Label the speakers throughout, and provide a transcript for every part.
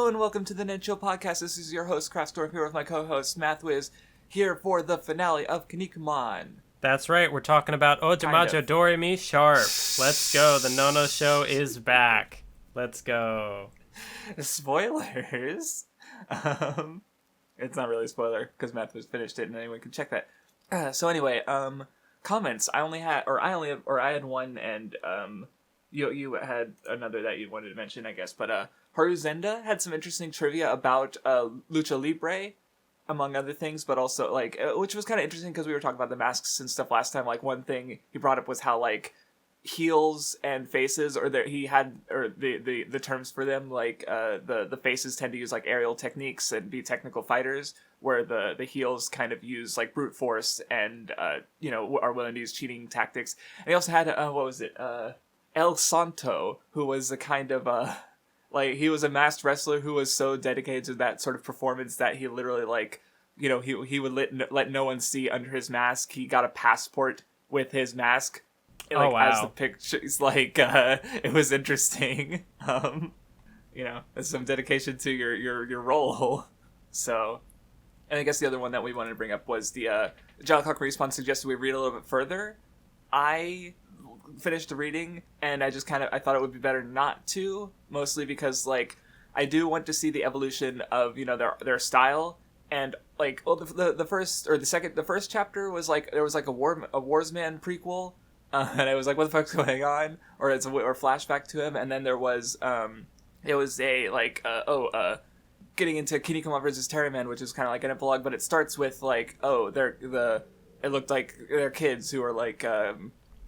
Speaker 1: and welcome to the Nen Show Podcast. This is your host, Craftsdwarf, here with my co-host, Mathwiz, here for the finale of Kinnikuman.
Speaker 2: That's right, we're talking about Ojamajo Doremi Sharp. Let's go, the Nono Show is back. Let's go.
Speaker 1: Spoilers? It's not really a spoiler, because Mathwiz finished it and anyone can check that. So anyway, comments. I had one, and you had another that you wanted to mention, I guess, but Haru Zenda had some interesting trivia about Lucha Libre, among other things, but also, like, which was kind of interesting because we were talking about the masks and stuff last time. Like, one thing he brought up was how, like, heels and faces, the terms for them, like, the faces tend to use, like, aerial techniques and be technical fighters, where the heels kind of use, like, brute force and, are willing to use cheating tactics. And he also had, El Santo, who was a kind of, he was a masked wrestler who was so dedicated to that sort of performance that he literally, like, he would let no one see under his mask. He got a passport with his mask. Like,
Speaker 2: oh, wow.
Speaker 1: As the pictures, like, it was interesting. It's some dedication to your role. So, and I guess the other one that we wanted to bring up was the, John Clock Respawn suggested we read a little bit further. I finished the reading, and I thought it would be better not to, mostly because, like, I do want to see the evolution of, their style, and, like, well, the first chapter was, like, there was, like, a Warsman prequel, and I was like, what the fuck's going on? Or flashback to him, and then there was, it was a, like, getting into Kinnikuman versus Terryman, which is kind of like an epilogue, but it starts with, like, it looked like they're kids who are, like,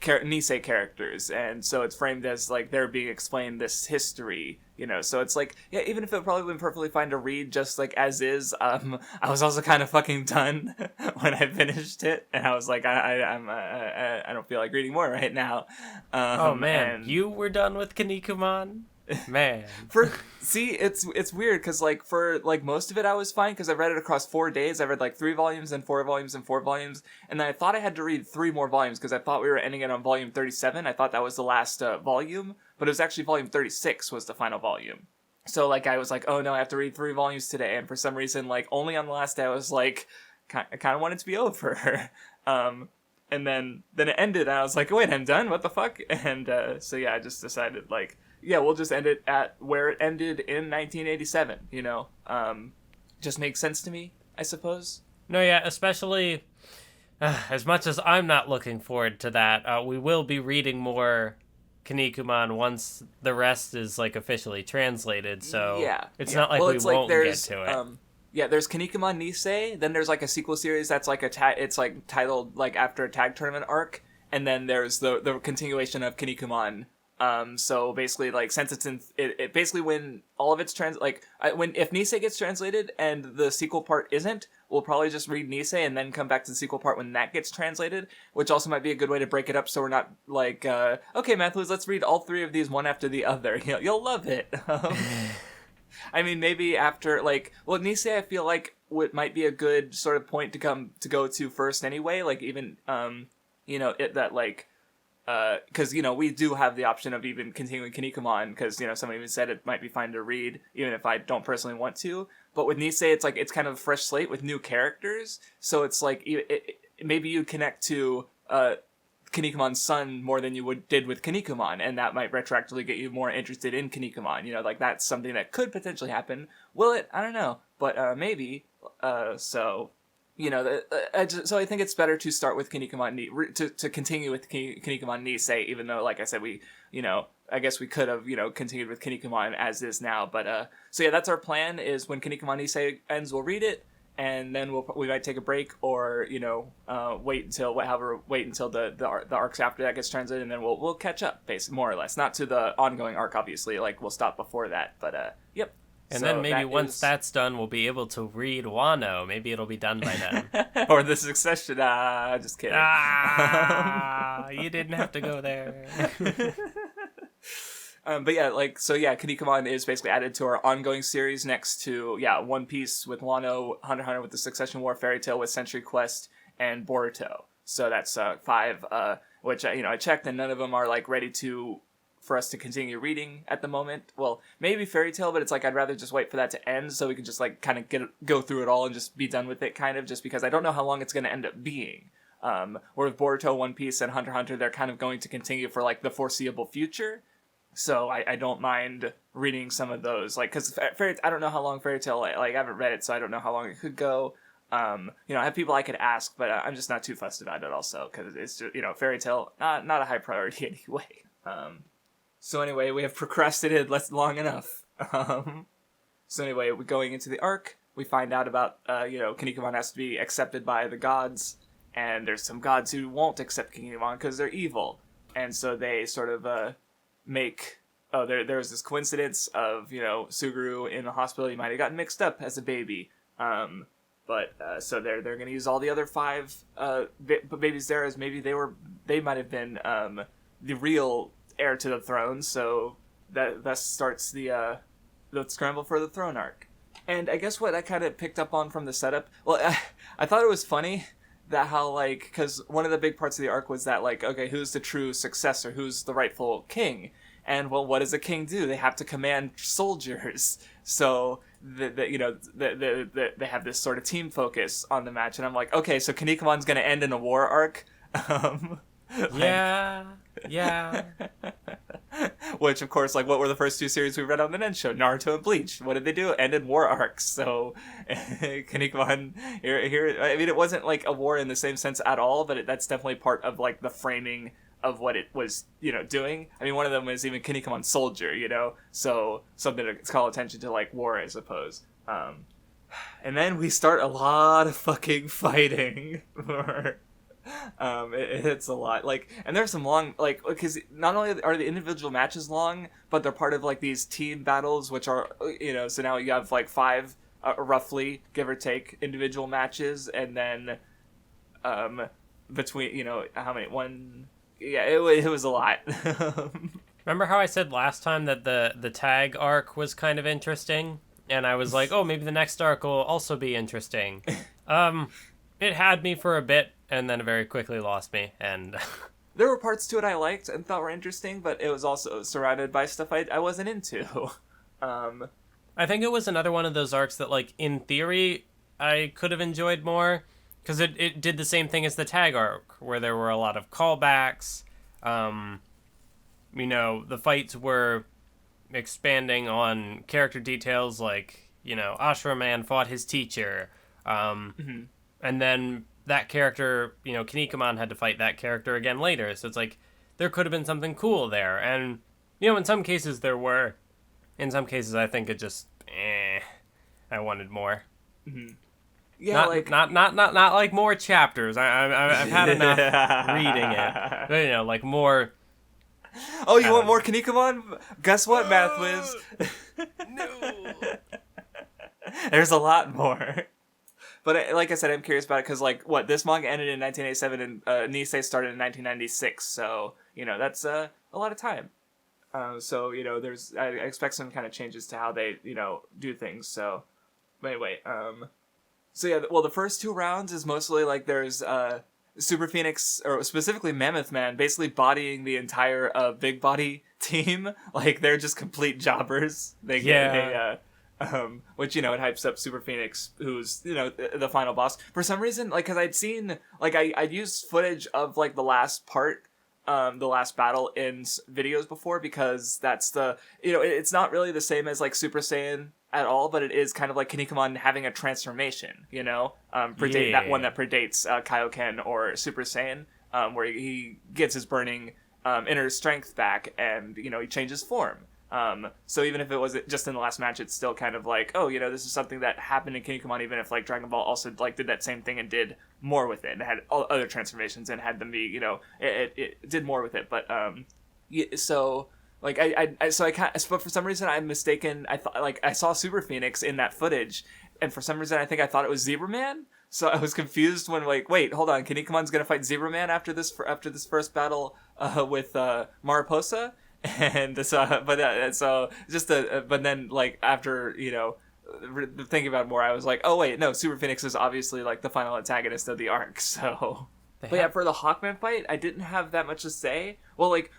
Speaker 1: Nisei characters, and so it's framed as, like, they're being explained this history, so it's like, yeah, even if it probably would be perfectly fine to read just, like, as is, I was also kind of fucking done when I finished it, and I was like, I don't feel like reading more right now.
Speaker 2: Oh man, you were done with Kinnikuman? Man.
Speaker 1: It's weird, because, like, for, like, most of it I was fine, because I read it across 4 days. I read, like, 3 volumes and 4 volumes and 4 volumes, and then I thought I had to read 3 more volumes, because I thought we were ending it on volume 37. I thought that was the last volume, but it was actually volume 36 was the final volume. So, like, I was like, oh no, I have to read 3 volumes today, and for some reason, like, only on the last day I was like, I kind of want it to be over. And then it ended, and I was like, wait, I'm done? What the fuck? And so yeah, I just decided, like, yeah, we'll just end it at where it ended in 1987, just makes sense to me, I suppose.
Speaker 2: No, yeah, especially, as much as I'm not looking forward to that, we will be reading more Kinnikuman once the rest is, like, officially translated, so
Speaker 1: yeah,
Speaker 2: it's not like we won't get to it.
Speaker 1: There's Kinnikuman Nisei, then there's, like, a sequel series that's, like, it's, like, titled, like, after a tag tournament arc, and then there's the continuation of Kinnikuman. So basically, like, since it's it basically when all of it's if Nisei gets translated and the sequel part isn't, we'll probably just read Nisei and then come back to the sequel part when that gets translated, which also might be a good way to break it up so we're not like, okay, Mathwiz, let's read all 3 of these one after the other. You'll love it. I mean, maybe after, like, well, Nisei, I feel like might be a good sort of point to go to first anyway, like, even, because, we do have the option of even continuing Kinnikuman, because, someone even said it might be fine to read, even if I don't personally want to. But with Nisei, it's like, it's kind of a fresh slate with new characters, so it's like, maybe you connect to Kinnikuman's son more than you did with Kinnikuman, and that might retroactively get you more interested in Kinnikuman, like, that's something that could potentially happen. Will it? I don't know, but maybe, so... so I think it's better to start with Kinnikuman to continue with Kinnikuman Nisei, even though, like I said, we, I guess we could have, continued with Kinnikuman as is now. But, so yeah, that's our plan, is when Kinnikuman Nisei ends, we'll read it, and then we might take a break, or, wait until the arcs after that gets translated, and then we'll catch up, basically, more or less. Not to the ongoing arc, obviously, like, we'll stop before that, but, yep.
Speaker 2: And so then maybe once that's done, we'll be able to read Wano. Maybe it'll be done by then.
Speaker 1: Or the Succession. Just kidding.
Speaker 2: You didn't have to go there.
Speaker 1: But yeah, Kinnikuman is basically added to our ongoing series next to, One Piece with Wano, Hunter x Hunter with the Succession War, Fairy Tail with Century Quest, and Boruto. So that's 5, which, I checked, and none of them are, like, ready to for us to continue reading at the moment. Well, maybe Fairy Tail, but it's like I'd rather just wait for that to end so we can just like kind of go through it all and just be done with it, kind of, just because I don't know how long it's going to end up being. Where with Boruto, One Piece, and Hunter x Hunter, they're kind of going to continue for like the foreseeable future. So I don't mind reading some of those, like, because I don't know how long Fairy Tail, like I haven't read it, so I don't know how long it could go. I have people I could ask, but I'm just not too fussed about it also, because it's just, Fairy Tail, not a high priority anyway. So anyway, we have procrastinated long enough. So anyway, we're going into the arc. We find out about, Kinnikuman has to be accepted by the gods, and there's some gods who won't accept Kinnikuman because they're evil. And so they sort of there's this coincidence of, Suguru in the hospital. He might have gotten mixed up as a baby. So they're going to use all the other 5 babies there as maybe they might have been the real heir to the throne, so that thus starts the Scramble for the Throne arc. And I guess what I kind of picked up on from the setup, well, I thought it was funny that how, like, because one of the big parts of the arc was that, like, okay, who's the true successor, who's the rightful king? And, well, what does a king do? They have to command soldiers. So, they have this sort of team focus on the match, and I'm like, okay, so Kinnikuman's going to end in a war arc?
Speaker 2: Yeah.
Speaker 1: Which, of course, like, what were the first 2 series we read on the Nen Show? Naruto and Bleach. What did they do? Ended war arcs. So, Kinnikuman, here, I mean, it wasn't, like, a war in the same sense at all, but that's definitely part of, like, the framing of what it was, doing. I mean, one of them was even Kinnikuman soldier, so something to call attention to, like, war, I suppose. And then we start a lot of fucking fighting. It's a lot, like, and there's some long, like, because not only are the individual matches long, but they're part of, like, these team battles, which are, so now you have, like, 5, roughly, give or take, individual matches, and then, between, how many, it was a lot.
Speaker 2: Remember how I said last time that the tag arc was kind of interesting? And I was like, oh, maybe the next arc will also be interesting. It had me for a bit, and then it very quickly lost me, and...
Speaker 1: There were parts to it I liked and thought were interesting, but it was also surrounded by stuff I wasn't into.
Speaker 2: I think it was another one of those arcs that, like, in theory, I could have enjoyed more, because it did the same thing as the tag arc, where there were a lot of callbacks. The fights were expanding on character details, like, Ashura Man fought his teacher, and then that character, Kinnikuman had to fight that character again later. So it's like, there could have been something cool there. And, in some cases there were. In some cases I think it just, I wanted more.
Speaker 1: Mm-hmm. Yeah,
Speaker 2: not like more chapters. I've had enough reading it. But, like more...
Speaker 1: Oh, you want more Kinnikuman? Guess what, Mathwiz?
Speaker 2: No.
Speaker 1: There's a lot more. But like I said, I'm curious about it because, like, this manga ended in 1987 and Nisei started in 1996, so, that's a lot of time. So, I expect some kind of changes to how they, do things, so... But anyway, so yeah, well, the first 2 rounds is mostly, like, there's Super Phoenix, or specifically Mammoth Man, basically bodying the entire big body team. Like, they're just complete jobbers. Which, it hypes up Super Phoenix, who's, the final boss. For some reason, like, because I'd seen, like, I'd used footage of, like, the last part, the last battle in videos before, because that's the, it's not really the same as, like, Super Saiyan at all, but it is kind of like Kinnikuman having a transformation, that one that predates Kaioken or Super Saiyan, where he gets his burning inner strength back, and, he changes form. So even if it was just in the last match, it's still kind of like, oh, this is something that happened in Kinnikuman, even if, like, Dragon Ball also, like, did that same thing and did more with it, and had all other transformations and had them be, it did more with it. But, so, like, but for some reason I'm mistaken. I thought, like, I saw Super Phoenix in that footage, and for some reason I think I thought it was Zebra Man. So I was confused when, like, wait, hold on, Kinnikuman's gonna fight Zebra Man after this first battle with Mariposa. And so, but then, like, after, thinking about it more, I was like, oh wait, no, Super Phoenix is obviously, like, the final antagonist of the arc, so, But yeah, for the Hawkman fight, I didn't have that much to say. Well, like,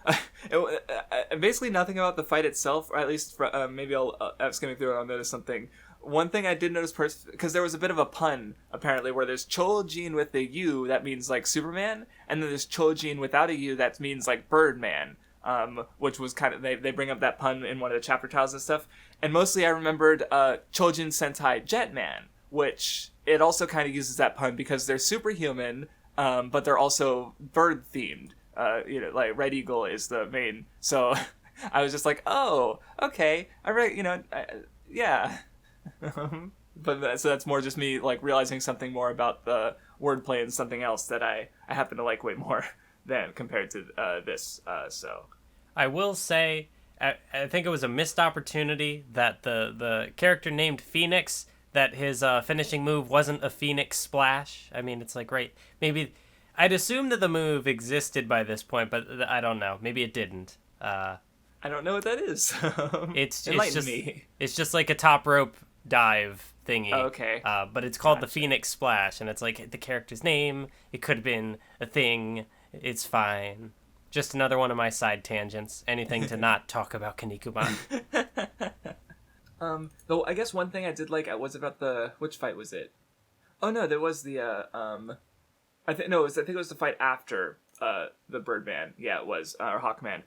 Speaker 1: basically nothing about the fight itself, or at least maybe I'll skimming through it, I'll notice something. One thing I did notice, because there was a bit of a pun, apparently, where there's Chojin with a U, that means, like, Superman, and then there's Chojin without a U, that means, like, Birdman, which was kind of, they bring up that pun in one of the chapter titles and stuff. And mostly I remembered Chojin Sentai Jetman, which it also kind of uses that pun because they're superhuman, but they're also bird-themed. Like Red Eagle is the main. So I was just like, oh, okay. Yeah. But so that's more just me, like, realizing something more about the wordplay and something else that I happen to like way more than compared to this. So
Speaker 2: I will say, I think it was a missed opportunity that the character named Phoenix, that his finishing move wasn't a Phoenix Splash. I mean, it's like, right, maybe I'd assume that the move existed by this point, but I don't know. Maybe it didn't.
Speaker 1: I don't know what that is.
Speaker 2: It's just like a top rope dive thingy.
Speaker 1: Oh, okay.
Speaker 2: But it's called the Phoenix Splash, and it's like the character's name. It could have been a thing. It's fine. Just another one of my side tangents. Anything to not talk about Kinnikuman.
Speaker 1: Though I guess one thing I did like was about which fight was it? Oh no, there was the I think it was the fight after the Birdman. Yeah, it was or Hawkman.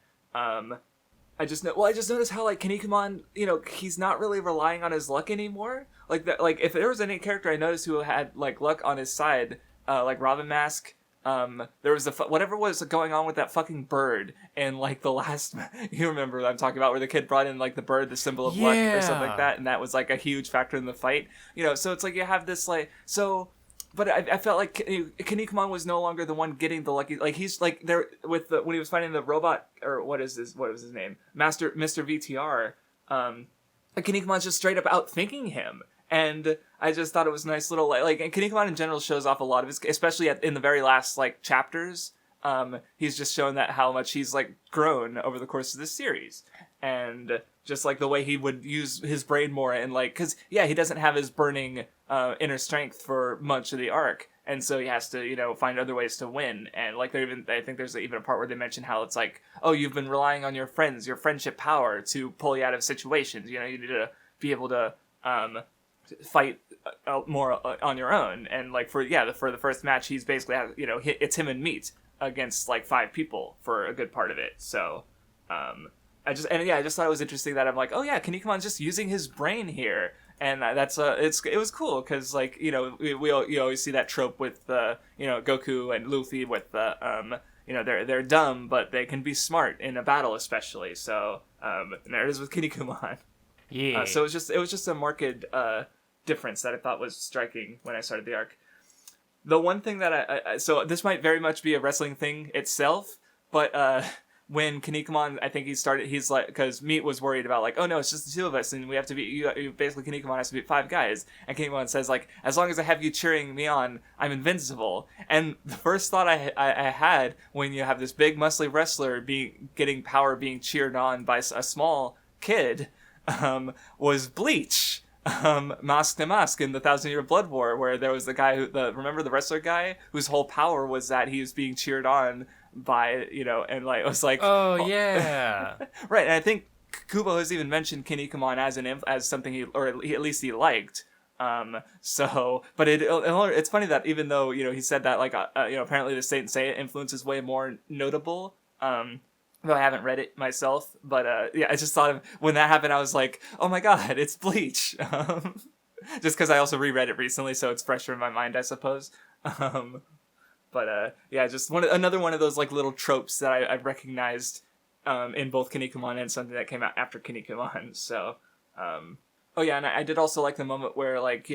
Speaker 1: I just noticed how, like, Kinnikuman, he's not really relying on his luck anymore. Like that, like if there was any character I noticed who had, like, luck on his side, like Robin Mask. There was whatever was going on with that fucking bird in, like, the last, you remember what I'm talking about, where the kid brought in, like, the bird, the symbol of luck or something like that, and that was, like, a huge factor in the fight. So it's like you have this, like, so, but I felt like Kinnikuman was no longer the one getting the lucky, like, he's, like, there with when he was fighting the robot, or what was his name? Mr. VTR, Kinnikuman's just straight up outthinking him. And I just thought it was a nice little, like, and Kinnikuman in general shows off a lot of his, especially in the very last, like, chapters. He's just shown that how much he's, like, grown over the course of this series. And just, like, the way he would use his brain more and, like, because, yeah, he doesn't have his burning inner strength for much of the arc. And so he has to, find other ways to win. And, like, I think there's even a part where they mention how it's like, oh, you've been relying on your friends, your friendship power to pull you out of situations. You need to be able to, fight more on your own. And, like, for the first match, he's basically it's him and Meat against, like, 5 people for a good part of it. So I just thought it was interesting that I'm like, oh yeah, Kinnikuman's just using his brain here, and that's it was cool because, like, you always see that trope with Goku and Luffy with they're dumb but they can be smart in a battle, especially. So and there it is with Kinnikuman.
Speaker 2: Yeah.
Speaker 1: So it was just a marked difference that I thought was striking when I started the arc. The one thing that so this might very much be a wrestling thing itself, but when Kinnikuman, I think he's like, because Meat was worried about, like, oh no, it's just the 2 of us and we have to beat basically Kinnikuman has to beat 5 guys, and Kinnikuman says, like, as long as I have you cheering me on, I'm invincible. And the first thought I had when you have this big muscly wrestler getting power being cheered on by a small kid was Bleach. Mask to Mask in the 1,000-Year Blood War, where there was the guy remember the wrestler guy whose whole power was that he was being cheered on by, and, like, it was like,
Speaker 2: oh yeah.
Speaker 1: Right. And I think Kubo has even mentioned Kinnikuman as something at least he liked. So, but it's funny that even though, he said that, like, apparently the Saint Seiya influence is way more notable, though I haven't read it myself, but yeah, I just thought of when that happened, I was like, oh my god, it's Bleach. Just because I also reread it recently, so it's fresher in my mind, I suppose. But yeah, just another one of those, like, little tropes that I recognized in both Kinnikuman and something that came out after Kinnikuman. So, oh yeah, and I did also like the moment where, like,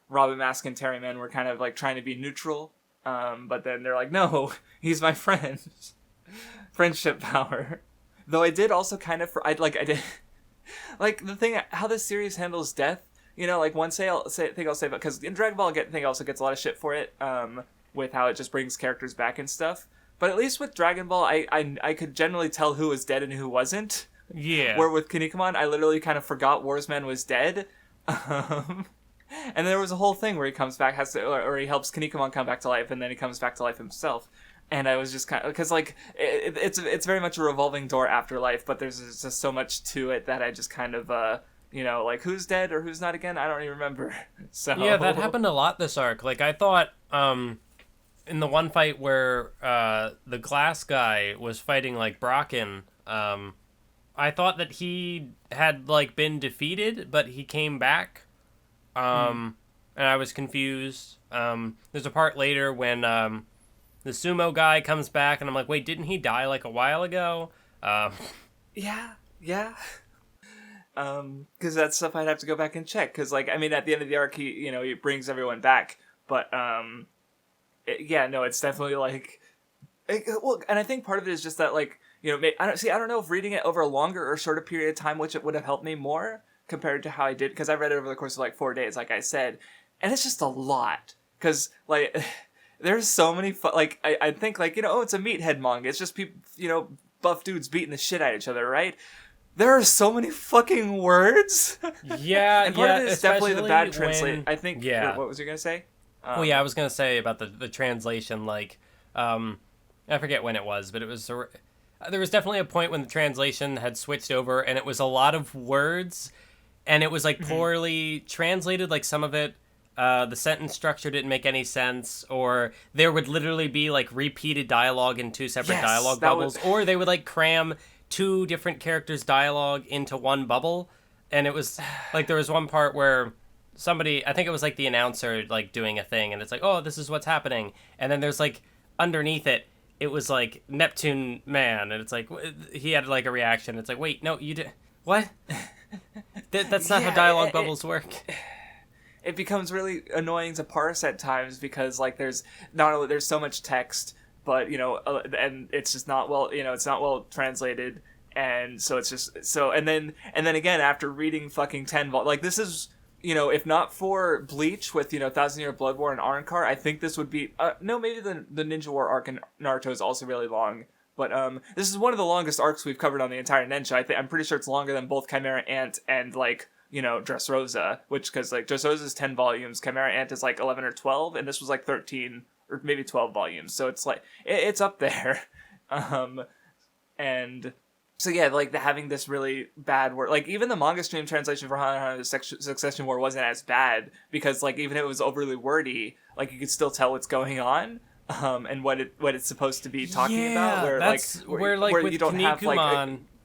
Speaker 1: Robin Mask and Terryman were kind of, like, trying to be neutral, but then they're like, no, he's my friend. Friendship power. Though I did also kind of, like, the thing, how this series handles death, like, one thing I'll say, because in Dragon Ball, I think also gets a lot of shit for it, with how it just brings characters back and stuff. But at least with Dragon Ball, I could generally tell who was dead and who wasn't.
Speaker 2: Yeah.
Speaker 1: Where with Kinnikuman, I literally kind of forgot Warsman was dead. And there was a whole thing where he comes back, or he helps Kinnikuman come back to life, and then he comes back to life himself. And I was just kind of, because like it's very much a revolving door afterlife, but there's just so much to it that I just kind of like who's dead or who's not again, I don't even remember. So
Speaker 2: yeah, that happened a lot this arc. Like I thought in the one fight where the glass guy was fighting like Brocken, I thought that he had like been defeated, but he came back, and I was confused. There's a part later when the sumo guy comes back, and I'm like, wait, didn't he die like a while ago?
Speaker 1: Yeah. Because that's stuff I'd have to go back and check. Because like, I mean, at the end of the arc, he brings everyone back, but it's definitely like, and I think part of it is just that like. I don't know if reading it over a longer or shorter period of time, which it would have helped me more compared to how I did, because I read it over the course of like 4 days, like I said, and it's just a lot. Because like, there's so many I think like it's a meathead manga. It's just people, buff dudes beating the shit out of each other, right? There are so many fucking words.
Speaker 2: Yeah,
Speaker 1: and part of it is definitely the bad translation. I think.
Speaker 2: Yeah.
Speaker 1: What was you gonna say?
Speaker 2: I was gonna say about the translation. Like, I forget when it was, but it was. There was definitely a point when the translation had switched over, and it was a lot of words, and it was like poorly translated. Like some of it, the sentence structure didn't make any sense, or there would literally be like repeated dialogue in two separate dialogue bubbles, or they would like cram two different characters' dialogue into one bubble, and it was like there was one part where somebody, I think it was like the announcer like doing a thing, and it's like, oh, this is what's happening, and then there's like underneath it. It was like Neptune Man, and it's like he had like a reaction. It's like, wait, no, you did what? That's not how dialogue bubbles work.
Speaker 1: It becomes really annoying to parse at times because like there's so much text, but and it's just not well, it's not well translated, and so it's just so and then again after reading fucking 10 like this is. If not for Bleach with, 1,000 Year Blood War and Arrancar, I think this would be... maybe the Ninja War arc in Naruto is also really long. But this is one of the longest arcs we've covered on the entire Nen Show. I'm pretty sure it's longer than both Chimera Ant and, like, Dressrosa. Because, like, Dressrosa is 10 volumes, Chimera Ant is, like, 11 or 12, and this was, like, 13 or maybe 12 volumes. So it's, like, it's up there. And... So yeah, like having this really bad word, like even the manga stream translation for Hunter x Hunter Succession War wasn't as bad because like even if it was overly wordy, like you could still tell what's going on, and what it's supposed to be talking about. Where
Speaker 2: that's
Speaker 1: like
Speaker 2: where with
Speaker 1: you don't have like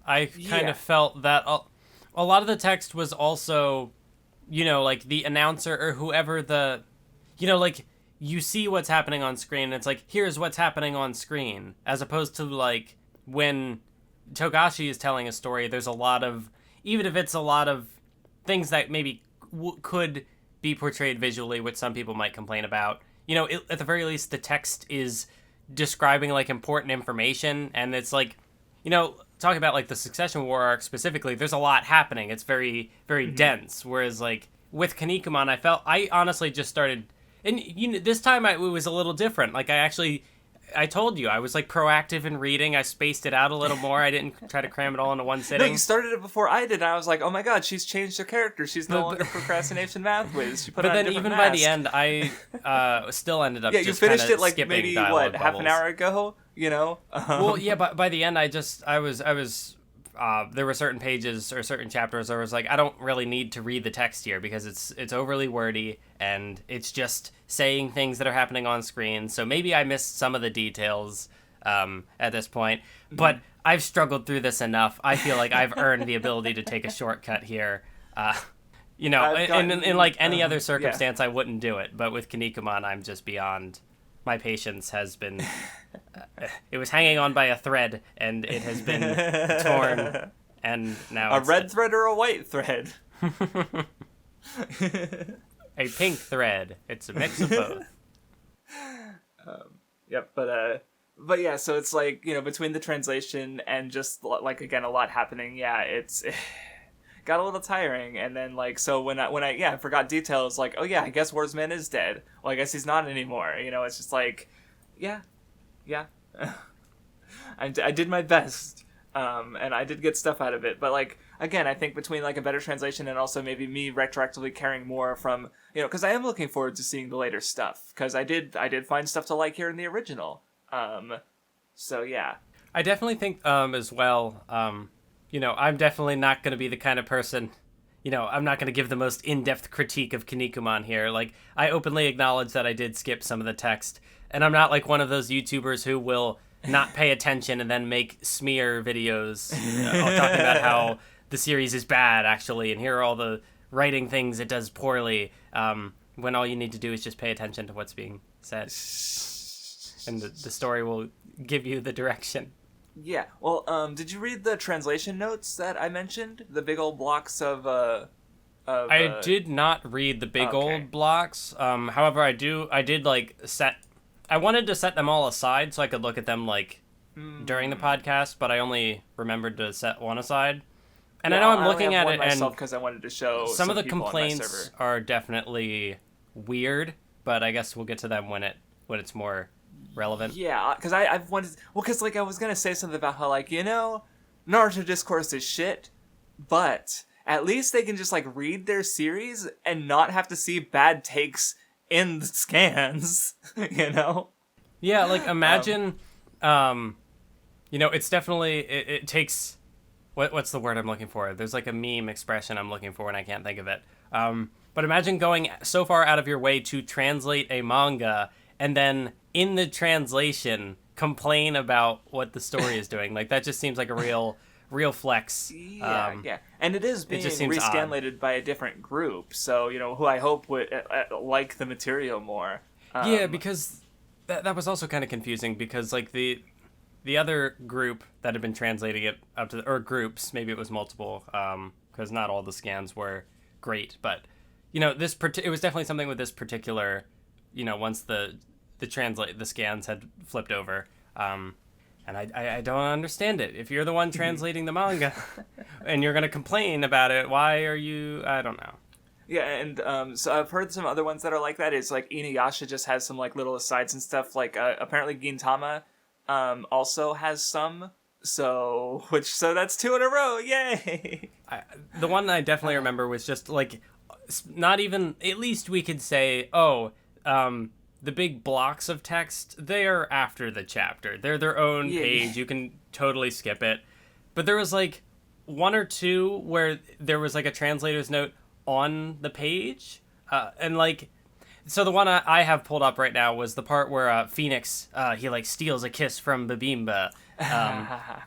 Speaker 2: I kind of felt that a lot of the text was also, like the announcer or whoever the, like you see what's happening on screen. And it's like here's what's happening on screen, as opposed to like when Togashi is telling a story, there's a lot of, even if it's a lot of things that maybe could be portrayed visually, which some people might complain about, at the very least, the text is describing like important information, and it's like, talking about like the Succession War arc specifically, there's a lot happening. It's very, very dense, whereas like with Kinnikuman, I honestly just started, and this time it was a little different. Like I told you, I was like proactive in reading. I spaced it out a little more. I didn't try to cram it all into one sitting.
Speaker 1: No, you started it before I did, and I was like, oh my god, she's changed her character. She's no longer procrastination Mathwiz. She put on a different mask.
Speaker 2: By the end, I still ended up
Speaker 1: you finished it like maybe, half an hour ago,
Speaker 2: Well, yeah, but by the end, I was there were certain pages or certain chapters where I was like, I don't really need to read the text here because it's overly wordy and it's just saying things that are happening on screen. So maybe I missed some of the details at this point, but I've struggled through this enough. I feel like I've earned the ability to take a shortcut here. In like any other circumstance, I wouldn't do it. But with Kinnikuman, I'm just beyond. My patience has been... it was hanging on by a thread, and it has been torn, and now
Speaker 1: a red thread or a white thread?
Speaker 2: A pink thread. It's a mix of both.
Speaker 1: Yep, but yeah, so it's like, between the translation and just, like, again, a lot happening, yeah, it's... got a little tiring, and then like so when I forgot details, like, oh yeah, I guess Warsman is dead. Well, I guess he's not anymore. It's just like, yeah, I did my best, and I did get stuff out of it. But like again, I think between like a better translation and also maybe me retroactively caring more from, because I am looking forward to seeing the later stuff, because I did find stuff to like here in the original. So yeah.
Speaker 2: I definitely think as well, I'm definitely not going to be the kind of person, I'm not going to give the most in-depth critique of Kinnikuman here. Like, I openly acknowledge that I did skip some of the text, and I'm not like one of those YouTubers who will not pay attention and then make smear videos talking about how the series is bad, actually, and here are all the writing things it does poorly, when all you need to do is just pay attention to what's being said. And the story will give you the direction.
Speaker 1: Yeah. Well, did you read the translation notes that I mentioned? The big old blocks of
Speaker 2: I did not read the big old blocks. However, I wanted to set them all aside so I could look at them during the podcast, but I only remembered to set one aside. And I know I'm looking at it, and
Speaker 1: because I wanted to show
Speaker 2: some of the complaints are definitely weird, but I guess we'll get to them when it's more relevant.
Speaker 1: Yeah, because I've wanted... Well, because, I was going to say something about how, Naruto discourse is shit, but at least they can just, read their series and not have to see bad takes in the scans,
Speaker 2: Yeah, imagine, it's definitely... It takes... What's the word I'm looking for? There's, a meme expression I'm looking for, and I can't think of it. But imagine going so far out of your way to translate a manga and then in the translation complain about what the story is doing. That just seems like a real flex.
Speaker 1: Yeah. And it is being rescanlated by a different group, so, who I hope would like the material more.
Speaker 2: Yeah, because that was also kind of confusing, because, the other group that had been translating it up to or groups, maybe it was multiple, because not all the scans were great, but, it was definitely something with this particular, once the scans had flipped over, and I don't understand it. If you're the one translating the manga and you're going to complain about it, why are you... I don't know.
Speaker 1: Yeah, and so I've heard some other ones that are like that. It's Inuyasha just has some little asides and stuff. Apparently Gintama also has some. So that's 2 in a row. Yay!
Speaker 2: The one I definitely remember was just not even... At least we could say, the big blocks of text, they are after the chapter. They're their own page. You can totally skip it. But there was 1 or 2 where there was a translator's note on the page. So the one I have pulled up right now was the part where Phoenix, he steals a kiss from Bibimba.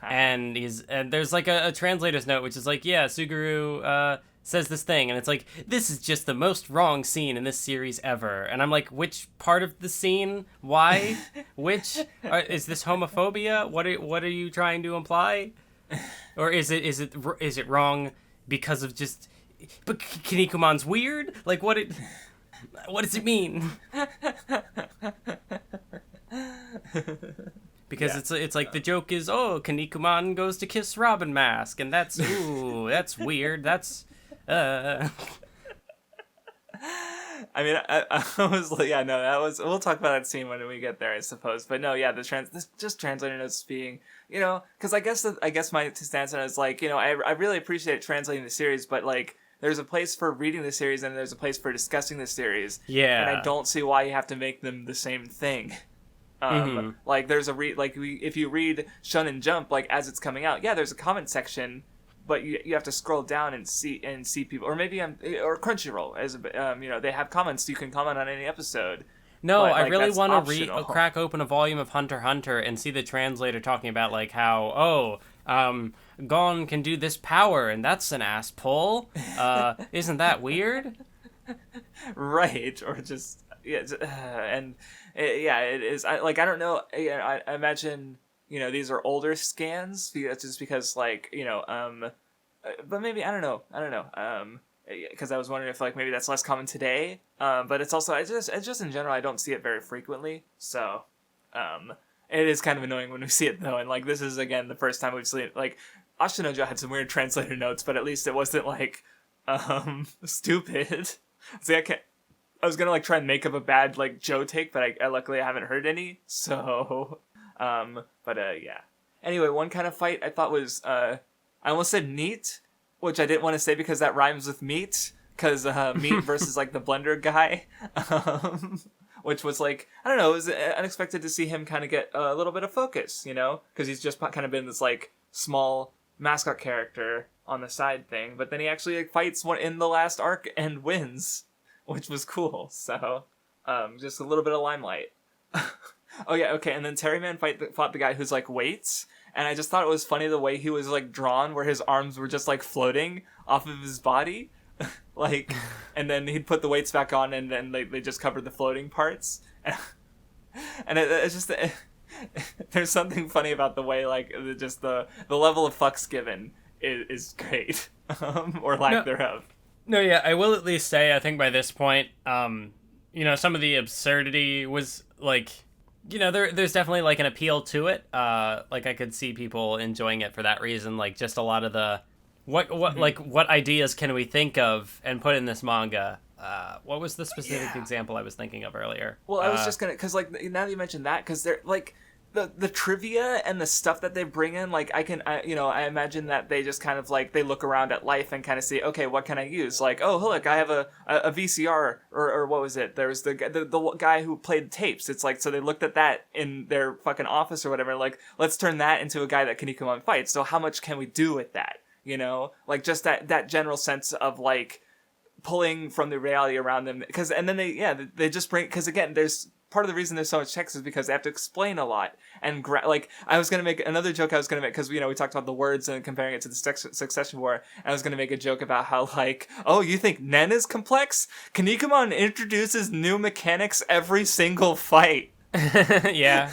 Speaker 2: And there's a translator's note, which is Suguru, says this thing, and it's this is just the most wrong scene in this series ever. And I'm which part of the scene? Why? Which? Is this homophobia? What are you trying to imply? Or is it wrong because of just... But Kinnikuman's weird? What does it mean? Because it's the joke is, Kinnikuman goes to kiss Robin Mask, and that's weird. That's
Speaker 1: I mean, I was that was... We'll talk about that scene when we get there, I suppose. But no, yeah, just translator notes being, because I guess my stance on it is I really appreciate translating the series, but there's a place for reading the series and there's a place for discussing the series.
Speaker 2: Yeah.
Speaker 1: And I don't see why you have to make them the same thing. There's if you read Shounen Jump, as it's coming out, yeah, there's a comment section, but you have to scroll down and see people, or maybe or Crunchyroll, as they have comments. You can comment on any episode.
Speaker 2: No, but, I really want to crack open a volume of Hunter x Hunter and see the translator talking about how Gon can do this power and that's an ass pull. Isn't that weird?
Speaker 1: Right, or just it is. I don't know. I imagine these are older scans just because but maybe I don't know. Because I was wondering if maybe that's less common today. But it's also it's just in general I don't see it very frequently. So it is kind of annoying when we see it though. And this is again the first time we've seen it. Ashinojo had some weird translator notes, but at least it wasn't stupid. See, I was gonna try and make up a bad Joe take, but I luckily I haven't heard any. So yeah. Anyway, one kind of fight I thought was I almost said neat, which I didn't want to say because that rhymes with meat, because meat versus like the blender guy, which was like, I don't know, it was unexpected to see him kind of get a little bit of focus, you know, because he's just kind of been this like small mascot character on the side thing, but then he actually like, fights one in the last arc and wins, which was cool. So just a little bit of limelight. Oh yeah, okay, and then Terryman fought the guy who's like weights, and I just thought it was funny the way he was like drawn, where his arms were just like floating off of his body, like, and then he'd put the weights back on, and then they just covered the floating parts, and it's just there's something funny about the way like just the level of fucks given is great, or lack thereof.
Speaker 2: No, yeah, I will at least say I think by this point, you know, some of the absurdity was like, you know, there's definitely like an appeal to it. Like I could see people enjoying it for that reason. Like just a lot of the what ideas can we think of and put in this manga? What was the specific example I was thinking of earlier?
Speaker 1: Well, I was just gonna, cause like now that you mentioned that, cause they're like the trivia and the stuff that they bring in, like I imagine that they just kind of like they look around at life and kind of see, okay, what can I use? Like, oh look, I have a VCR or what was it? There was the guy who played tapes. It's like, so they looked at that in their fucking office or whatever. Like, let's turn that into a guy that Kinnikuman fights. So how much can we do with that? You know, like just that general sense of like pulling from the reality around them. Because and then they just bring, because again, there's part of the reason there's so much text is because they have to explain a lot. And like I was gonna make another joke. I was gonna make, because we talked about the words and comparing it to the Succession War. And I was gonna make a joke about how like, oh, you think Nen is complex? Kinnikuman introduces new mechanics every single fight.
Speaker 2: yeah.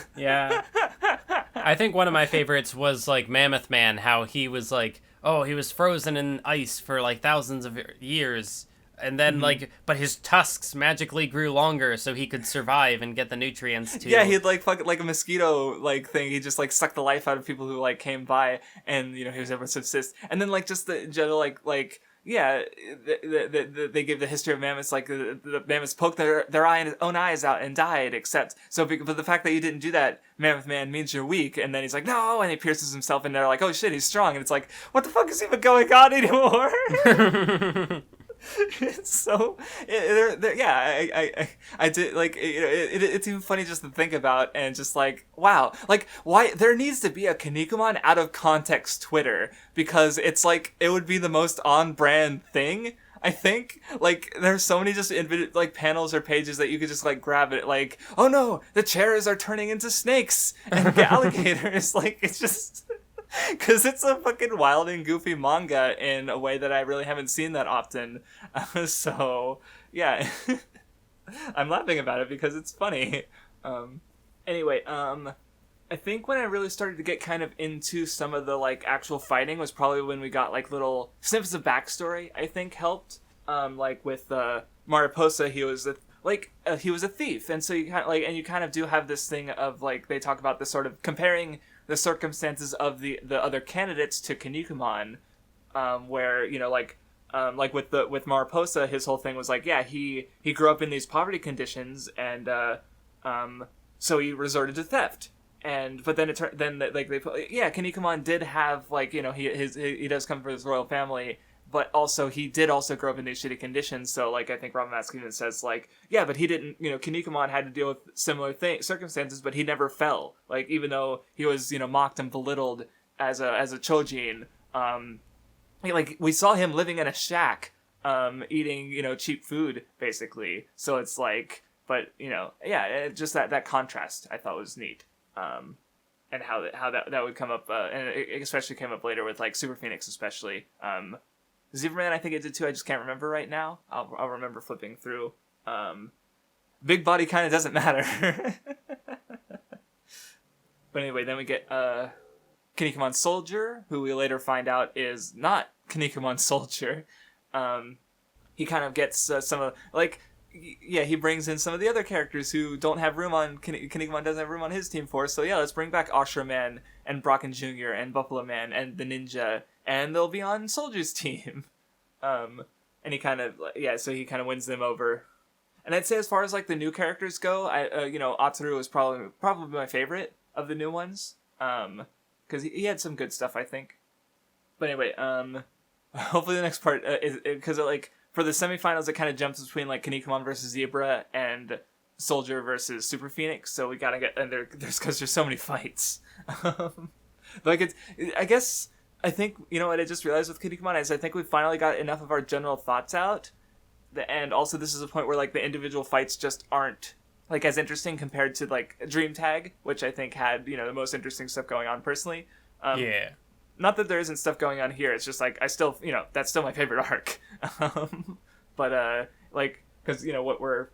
Speaker 2: I think one of my favorites was like Mammoth Man. How he was like, oh, he was frozen in ice for like thousands of years. And then, like, but his tusks magically grew longer so he could survive and get the nutrients, too.
Speaker 1: Yeah, he'd, like, fuck, like a mosquito, like, thing. He just, like, sucked the life out of people who, like, came by, and, he was able to subsist. And then, like, just the general, like yeah, they give the history of mammoths, like, the mammoths poked their own eyes out and died, except, but the fact that you didn't do that, Mammoth Man, means you're weak. And then he's like, no, and he pierces himself, and they're like, oh shit, he's strong. And it's like, what the fuck is even going on anymore? It's so I did like it's even funny just to think about, and just like, wow, like why there needs to be a Kinnikuman out of context Twitter, because it's like it would be the most on brand thing. I think like there's so many just like panels or pages that you could just like grab it, like, oh no, the chairs are turning into snakes and alligators. Like it's just because it's a fucking wild and goofy manga in a way that I really haven't seen that often. So, yeah. I'm laughing about it because it's funny. Anyway, I think when I really started to get kind of into some of the, like, actual fighting was probably when we got, like, little snippets of backstory, I think, helped. Like, with Mariposa, he was a thief. And so you kind of, like, and you kind of do have this thing of, like, they talk about this sort of comparing the circumstances of the other candidates to Kinnikuman, where like with Mariposa, his whole thing was like, yeah, he grew up in these poverty conditions, and so he resorted to theft, but then Kinnikuman did have, like, he does come from this royal family, but also he did also grow up in these shitty conditions. So like I think Robin Maskinen says, like, yeah, but he didn't, Kinnikuman had to deal with similar circumstances, but he never fell. Like, even though he was, mocked and belittled as a chojin, like we saw him living in a shack, eating, cheap food basically. So it's like, but just that contrast I thought was neat. And how that would come up, and it especially came up later with like Super Phoenix, especially. Zebraman, I think it did too. I just can't remember right now. I'll remember flipping through. Big body kind of doesn't matter. But anyway, then we get Kinnikuman Soldier, who we later find out is not Kinnikuman Soldier. He kind of gets some of, like, yeah, he brings in some of the other characters who don't have room on Kinnikuman doesn't have room on his team for. So yeah, let's bring back Ashura Man and Brocken Jr. and Buffalo Man and the Ninja, and they'll be on Soldier's team. And he kind of so he kind of wins them over. And I'd say as far as like the new characters go, Ataru is probably my favorite of the new ones. Because he had some good stuff, I think. But anyway, hopefully the next part is because like for the semifinals it kind of jumps between like Kinnikuman versus Zebra and Soldier versus Super Phoenix, so we gotta get and there's because there's so many fights. Like it's I think you know what I just realized with Kinnikuman is I think we finally got enough of our general thoughts out, and also this is a point where like the individual fights just aren't like as interesting compared to like Dream Tag, which I think had, you know, the most interesting stuff going on personally.
Speaker 2: Yeah.
Speaker 1: Not that there isn't stuff going on here. It's just like I still, you know, that's still my favorite arc. But like, because you know what we're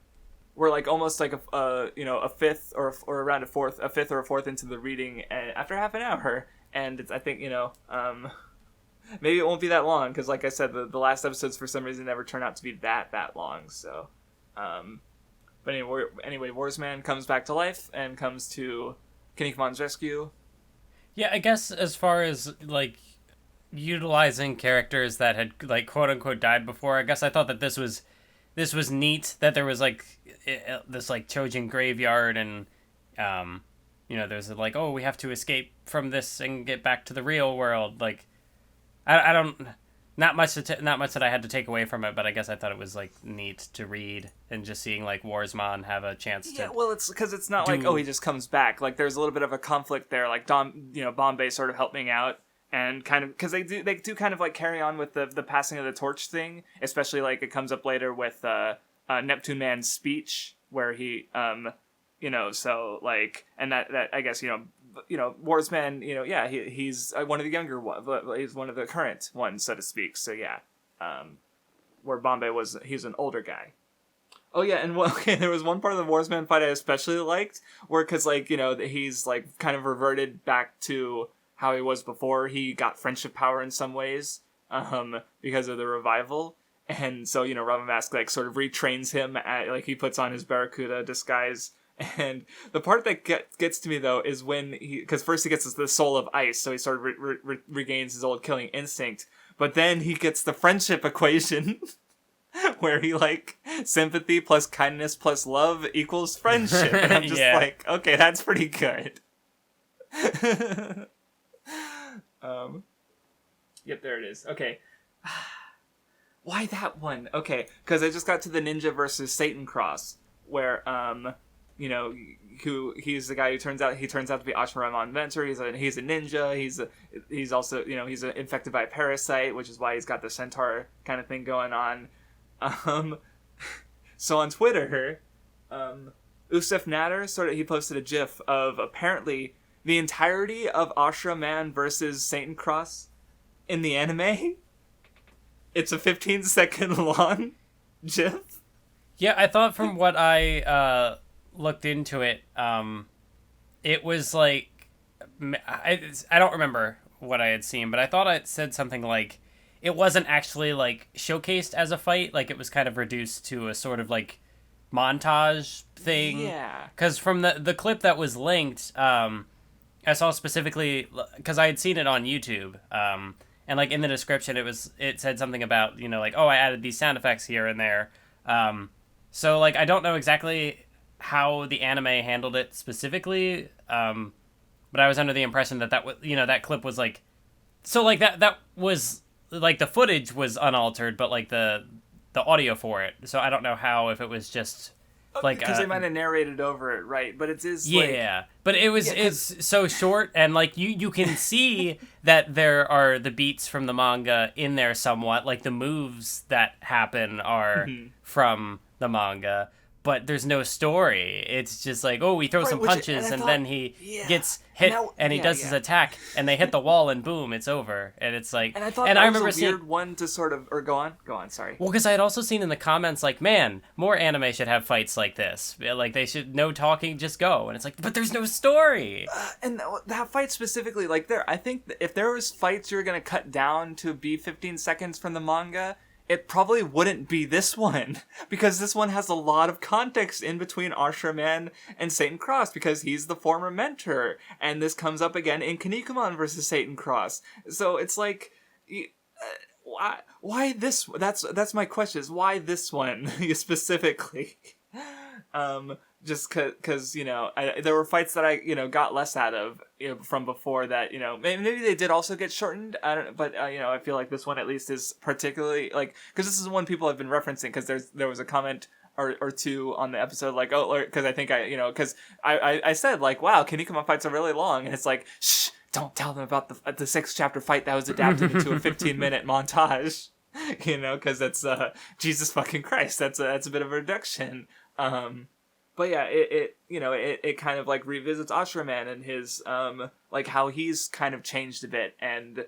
Speaker 1: like almost like a fifth or around a fifth or a fourth into the reading, and after half an hour, and it's, I think, you know, maybe it won't be that long because like I said, the last episodes for some reason never turn out to be that long. So, but anyway, Warsman comes back to life and comes to Kinnikuman's rescue.
Speaker 2: Yeah, I guess as far as, like, utilizing characters that had, like, quote-unquote died before, I guess I thought that this was neat, that there was, like, this, like, Chojin graveyard, and, you know, there's, like, oh, we have to escape from this and get back to the real world. Like, I don't... Not much that I had to take away from it, but I guess I thought it was, like, neat to read, and just seeing, like, Warsman have a chance to...
Speaker 1: Yeah, well, it's because it's not like, oh, he just comes back. Like, there's a little bit of a conflict there, like, Bombay sort of helping out, and kind of... Because they do kind of, like, carry on with the passing of the torch thing, especially, like, it comes up later with Neptune Man's speech, where he, you know, so, like... And that I guess, you know, Warsman, you know, yeah, he's one of the younger ones, he's one of the current ones, so to speak. So yeah, where Bombay he's an older guy. Oh yeah, and there was one part of the Warsman fight I especially liked, where because like you know he's like kind of reverted back to how he was before he got friendship power in some ways, because of the revival. And so, you know, Rubber Mask like sort of retrains him like he puts on his Barracuda disguise. And the part that gets to me, though, is when because first he gets the soul of ice, so he sort of regains his old killing instinct. But then he gets the friendship equation, where he, like, sympathy plus kindness plus love equals friendship. And I'm just like, okay, that's pretty good. Yep, there it is. Okay. Why that one? Okay, because I just got to the Ninja versus Satan cross, where, you know, he's the guy who turns out to be Ashramon Inventor. He's a ninja. He's also, you know, he's infected by a parasite, which is why he's got the centaur kind of thing going on. So on Twitter, Usef Natter he posted a GIF of apparently the entirety of Ashra Man versus Satan Cross in the anime. It's a 15-second long GIF.
Speaker 2: Yeah, I thought from what I looked into it, it was like I don't remember what I had seen, but I thought it said something like it wasn't actually like showcased as a fight, like it was kind of reduced to a sort of like montage thing.
Speaker 1: Yeah.
Speaker 2: Because from the clip that was linked, I saw specifically because I had seen it on YouTube, and like in the description it said something about, you know, like, oh, I added these sound effects here and there. So like I don't know exactly how the anime handled it specifically, but I was under the impression that was, you know, that clip was like, so like that was like the footage was unaltered, but like the audio for it. So I don't know how, if it was just like
Speaker 1: because they might have narrated over it, right? But it is
Speaker 2: but it's so short, and like you can see that there are the beats from the manga in there somewhat, like the moves that happen are from the manga. But there's no story. It's just like, oh, we throw some punches, and then he gets hit, and he does his attack, and they hit the wall, and boom, it's over. And it's like,
Speaker 1: and I thought that was a weird one to sort of, or go on, sorry.
Speaker 2: Well, because I had also seen in the comments, like, man, more anime should have fights like this. Like, they should, no talking, just go. And it's like, but there's no story.
Speaker 1: And that fight specifically, like, I think if there was fights you were going to cut down to be 15 seconds from the manga, it probably wouldn't be this one, because this one has a lot of context in between Ashra Man and Satan Cross, because he's the former mentor, and this comes up again in Kinnikuman versus Satan Cross. So it's like, why this? That's my question, is why this one specifically? Just because there were fights that I got less out of from before that maybe they did also get shortened. I don't, but I feel like this one at least is particularly like because this is one people have been referencing because there was a comment or two on the episode like because I think because I said like wow Kinnikuman fights are really long and it's like shh don't tell them about the 6th chapter fight that was adapted into a 15-minute montage because that's Jesus fucking Christ that's a bit of a reduction. But yeah, it kind of like revisits Ashura Man and his like how he's kind of changed a bit, and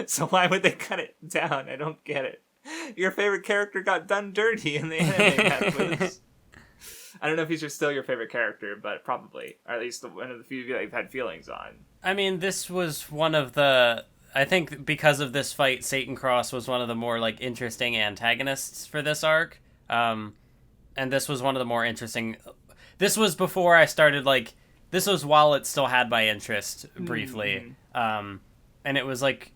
Speaker 1: so why would they cut it down? I don't get it. Your favorite character got done dirty in the anime. I don't know if he's still your favorite character, but probably, or at least one of the few that you've had feelings on.
Speaker 2: I mean, this was one of the. I think because of this fight, Satan Cross was one of the more like interesting antagonists for this arc. And this was one of the more interesting... This was before I started, like... This was while it still had my interest, briefly. Mm-hmm. And it was, like,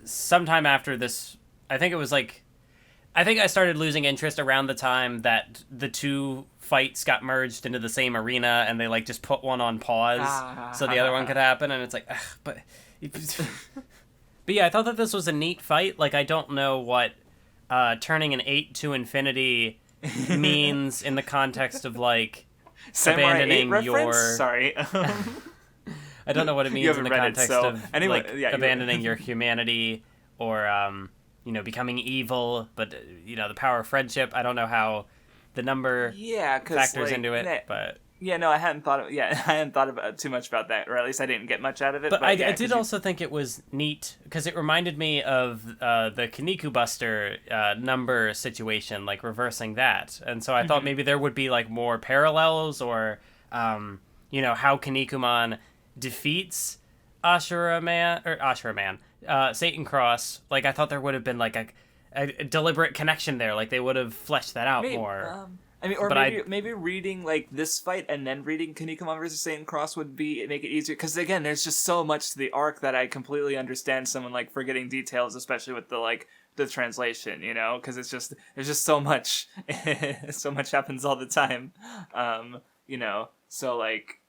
Speaker 2: sometime after this... I think I started losing interest around the time that the two fights got merged into the same arena, and they, like, just put one on pause so the other one could happen, and it's like, ugh, but... But yeah, I thought that this was a neat fight. Like, I don't know what turning an 8 to infinity... means in the context of like
Speaker 1: Samurai
Speaker 2: abandoning
Speaker 1: 8
Speaker 2: your
Speaker 1: reference? Sorry.
Speaker 2: I don't know what it means in the context of anyway, like abandoning your humanity or becoming evil, but the power of friendship. I don't know how the number factors into it, but
Speaker 1: I hadn't thought about too much about that, or at least I didn't get much out of it.
Speaker 2: But I did also think it was neat because it reminded me of the Kinnikuman Buster number situation, like reversing that, and so I thought maybe there would be like more parallels, or how Kinnikuman defeats Ashura Man, Satan Cross. Like I thought there would have been like a deliberate connection there, like they would have fleshed that out more.
Speaker 1: Maybe reading like this fight and then reading Kinnikuman versus Satan Cross would make it easier. Because again, there's just so much to the arc that I completely understand someone like forgetting details, especially with the translation. Because there's just so much, so much happens all the time. So like.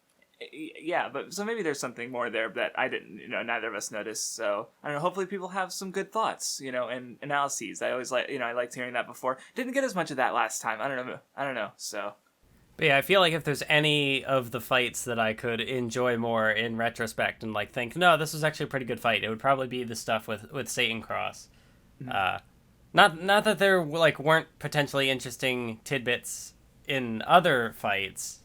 Speaker 1: Yeah, but so maybe there's something more there that I didn't, neither of us noticed. So I don't know. Hopefully, people have some good thoughts, and analyses. I always I liked hearing that before. Didn't get as much of that last time. I don't know. So,
Speaker 2: but yeah, I feel like if there's any of the fights that I could enjoy more in retrospect and like think, no, this was actually a pretty good fight, it would probably be the stuff with Satan Cross. Mm-hmm. Not that there like weren't potentially interesting tidbits in other fights.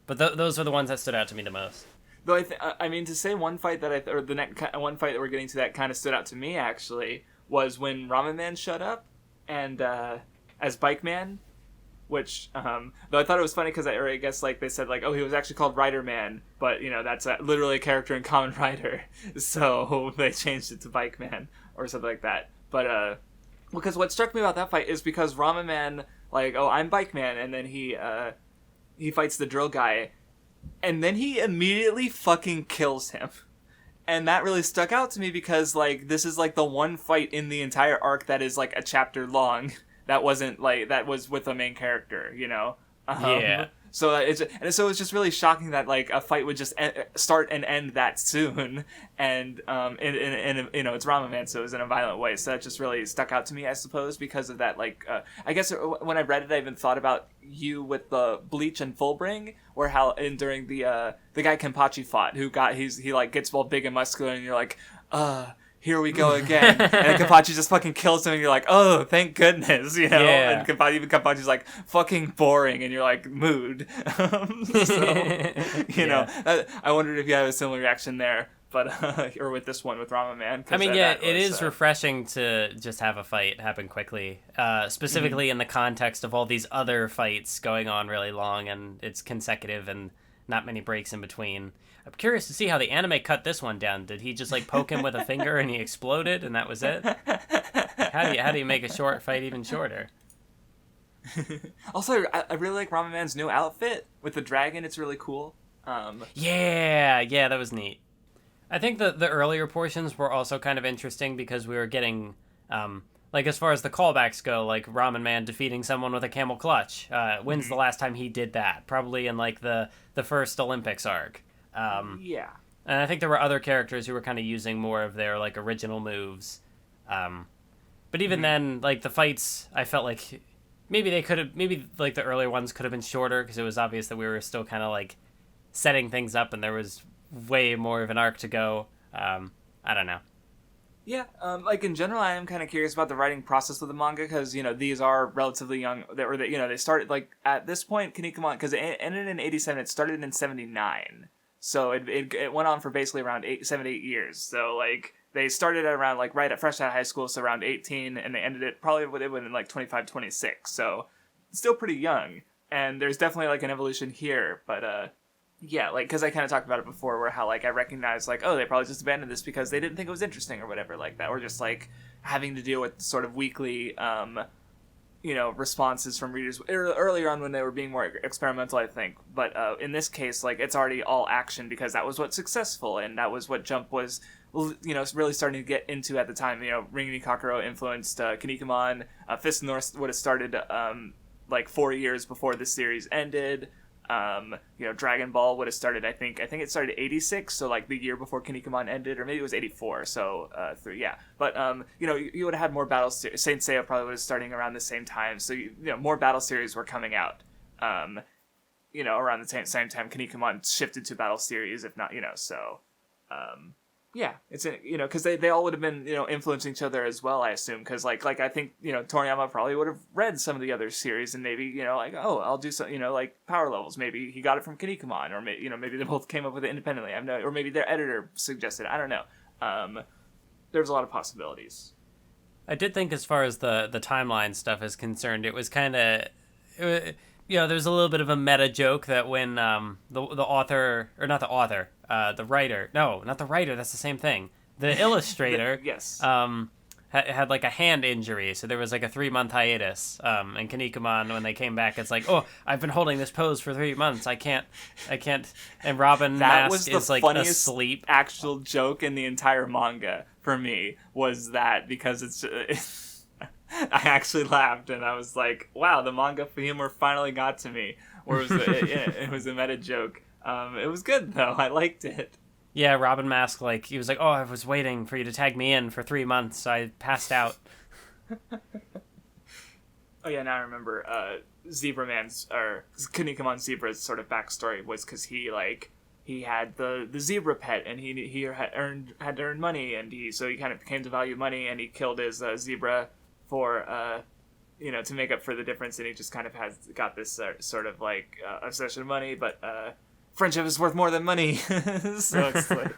Speaker 2: But those are the ones that stood out to me the most.
Speaker 1: Though to say one fight that one fight that we're getting to that kind of stood out to me actually was when Ramen Man showed up and as Bike Man, which though I thought it was funny because I guess like they said like he was actually called Rider Man, but that's literally a character in Kamen Rider, so they changed it to Bike Man or something like that. But because what struck me about that fight is because Ramen Man like I'm Bike Man, and then he fights the drill guy, and then he immediately fucking kills him. And that really stuck out to me because, like, this is, like, the one fight in the entire arc that is, like, a chapter long that wasn't, like, that was with a main character,
Speaker 2: Yeah.
Speaker 1: So it's just really shocking that like a fight would just start and end that soon, and it's Ramen Man, so it was in a violent way. So that just really stuck out to me, I suppose, because of that. Like I guess when I read it, I even thought about you with the Bleach and Fullbring, or how during the guy Kenpachi fought, he like gets all big and muscular, and you're like, here we go again. And then Kenpachi just fucking kills him, and you're like, oh, thank goodness, Yeah. And Kenpachi's like, fucking boring, and you're like, mood. I wondered if you had a similar reaction there, but or with this one with Ramen Man.
Speaker 2: I mean, it is refreshing to just have a fight happen quickly, specifically in the context of all these other fights going on really long, and it's consecutive and not many breaks in between. I'm curious to see how the anime cut this one down. Did he just like poke him with a finger and he exploded and that was it? How do you make a short fight even shorter?
Speaker 1: Also, I really like Ramen Man's new outfit with the dragon. It's really cool.
Speaker 2: Yeah, that was neat. I think the earlier portions were also kind of interesting because we were getting like as far as the callbacks go, like Ramen Man defeating someone with a camel clutch. When's the last time he did that? Probably in like the first Olympics arc.
Speaker 1: Yeah.
Speaker 2: And I think there were other characters who were kind of using more of their like original moves. But even then, like the fights, I felt like maybe like the earlier ones could have been shorter because it was obvious that we were still kind of like setting things up and there was way more of an arc to go. I don't know.
Speaker 1: Yeah, like in general, I am kind of curious about the writing process of the manga because these are relatively young. They started like at this point, Kinnikuman, because it ended in 87. It started in 79, so it went on for basically around 7 to 8 years. So like they started at around like fresh out of high school, so around 18, and they ended it probably within like 25, 26. So still pretty young, and there's definitely like an evolution here, but yeah, like, because I kind of talked about it before, where how, like, I recognized, like, oh, they probably just abandoned this because they didn't think it was interesting or whatever like that, or just, like, having to deal with sort of weekly, responses from readers earlier on when they were being more experimental, I think. But in this case, like, it's already all action because that was what's successful, and that was what Jump was, really starting to get into at the time. Ringini Kakuro influenced Kinnikuman. Fist North would have started, 4 years before this series ended. Dragon Ball would have started, I think it started 86, so like the year before Kinnikuman ended, or maybe it was 84, so yeah. But you would have had more battles. Saint Seiya probably was starting around the same time, so more battle series were coming out. Around the same time Kinnikuman shifted to battle series, if not, so yeah, it's because they all would have been influencing each other as well, I assume, because like I think Toriyama probably would have read some of the other series and maybe I'll do some like power levels, maybe he got it from Kinnikuman, or maybe they both came up with it independently, or maybe their editor suggested, I don't know. There's a lot of possibilities.
Speaker 2: I did think as far as the timeline stuff is concerned, it was kind of there's a little bit of a meta joke that when the author, or not the author, the writer, no, not the writer, that's the same thing, the illustrator,
Speaker 1: yes,
Speaker 2: had like a hand injury, so there was like a 3-month hiatus, and Kinnikuman, when they came back, it's like, oh, I've been holding this pose for 3 months, I can't, and Robin Mask is like asleep.
Speaker 1: Actual joke in the entire manga for me was that, because it's I actually laughed, and I was like, wow, the manga humor finally got to me. Or it was a meta joke. It was good, though. I liked it.
Speaker 2: Yeah, Robin Mask, like, he was like, oh, I was waiting for you to tag me in for 3 months. I passed out.
Speaker 1: Oh, yeah, now I remember Zebra Man's, or Kinnikuman Zebra's sort of backstory was because he had the zebra pet, and he had to earn money, and so he kind of came to value money, and he killed his zebra for to make up for the difference, and he just kind of got this sort of like obsession with money, but friendship is worth more than money. So it's like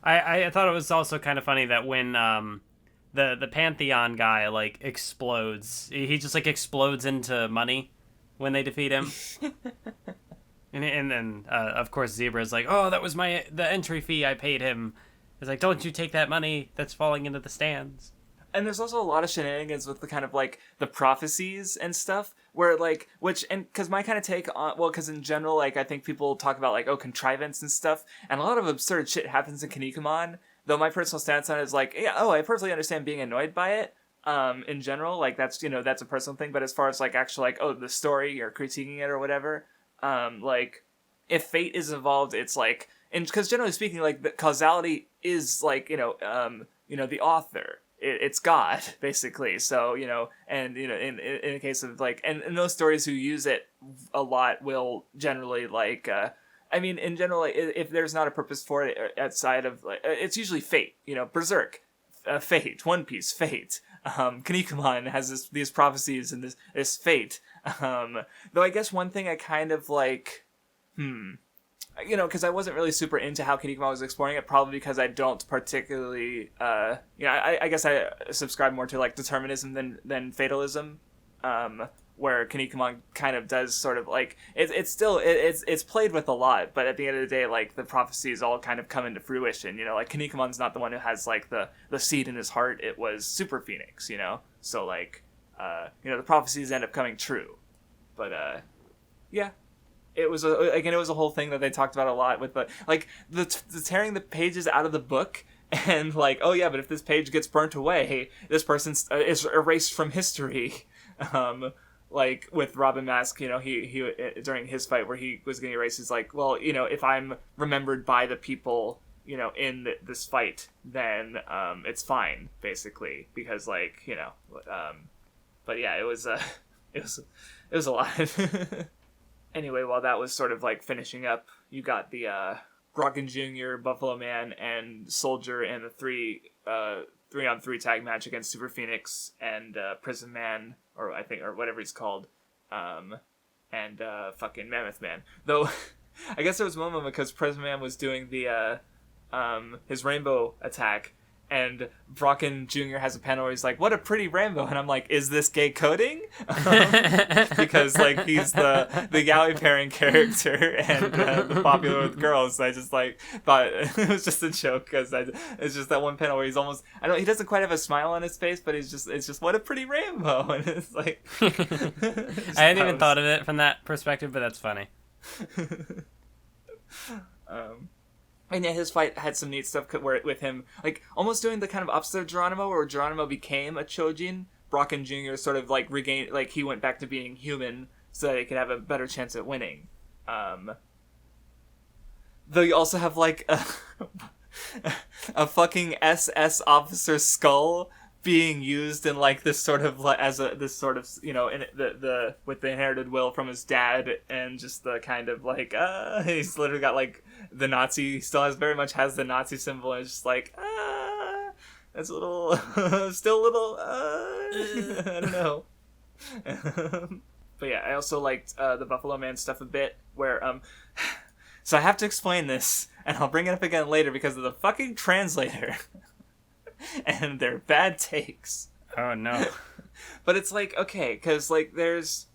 Speaker 2: I thought it was also kind of funny that when the Pantheon guy like explodes, he just like explodes into money when they defeat him. And then of course Zebra's like, oh, that was the entry fee I paid him. It's like, don't you take that money that's falling into the stands.
Speaker 1: And there's also a lot of shenanigans with the kind of, like, the prophecies and stuff, where, like, because my kind of take on, because in general, like, I think people talk about, like, contrivance and stuff, and a lot of absurd shit happens in Kinnikuman, though my personal stance on it is, like, yeah, I perfectly understand being annoyed by it, in general, like, that's a personal thing, but as far as, like, actual, like, the story, or critiquing it or whatever, like, if fate is involved, it's, like, because generally speaking, like, the causality is, like, the author. It's God, basically. So, and, in a case of, like, and those stories who use it a lot will generally, like, in general, if there's not a purpose for it outside of, like, it's usually fate, Berserk, fate, One Piece, fate. Kinnikuman has these prophecies and this fate. Though I guess one thing I kind of, like, because I wasn't really super into how Kinnikuman was exploring it, probably because I don't particularly, I guess I subscribe more to, like, determinism than fatalism, where Kinnikuman kind of does sort of, like, it's played with a lot, but at the end of the day, like, the prophecies all kind of come into fruition, like, Kinnikuman's not the one who has, like, the seed in his heart, it was Super Phoenix, so, like, the prophecies end up coming true, but, yeah. It was a whole thing that they talked about a lot with the tearing the pages out of the book And like, oh yeah, but if this page gets burnt away, this person is erased from history. Like with Robin Mask, you know, he during his fight where he was getting erased, he's like, well, you know, if I'm remembered by the people, you know, in this fight, then it's fine, basically, because like, you know, but yeah, it was a lot. Anyway, while that was sort of like finishing up, you got the Brocken Jr., Buffalo Man, and Soldier in a 3-on-3 tag match against Super Phoenix and Prison Man, or whatever he's called, and fucking Mammoth Man. Though, I guess there was one moment because Prison Man was doing the his rainbow attack, and Brocken Jr. has a panel where he's like, "What a pretty rainbow," and I'm like, "Is this gay coding?" Because like he's the yaoi pairing character and popular with girls. So I just like thought it was just a joke because it's just that one panel where he's almost he doesn't quite have a smile on his face, but it's just what a pretty rainbow, and it's like
Speaker 2: I hadn't even thought of it from that perspective, but that's funny.
Speaker 1: And yeah, his fight had some neat stuff with him, like, almost doing the kind of opposite of Geronimo, where Geronimo became a Chojin. Brocken Jr. sort of, like, regained, like, he went back to being human so that he could have a better chance at winning. Though you also have, like, a fucking SS officer skull being used in like this sort of like as a this sort of, you know, in the with the inherited will from his dad, and just the kind of like he's literally got like the Nazi, he still very much has the Nazi symbol, and it's just like that's a little still a little I don't know. But yeah, I also liked the Buffalo Man stuff a bit, where so I have to explain this, and I'll bring it up again later because of the fucking translator. And their bad takes.
Speaker 2: Oh no.
Speaker 1: But it's like, okay, because like there's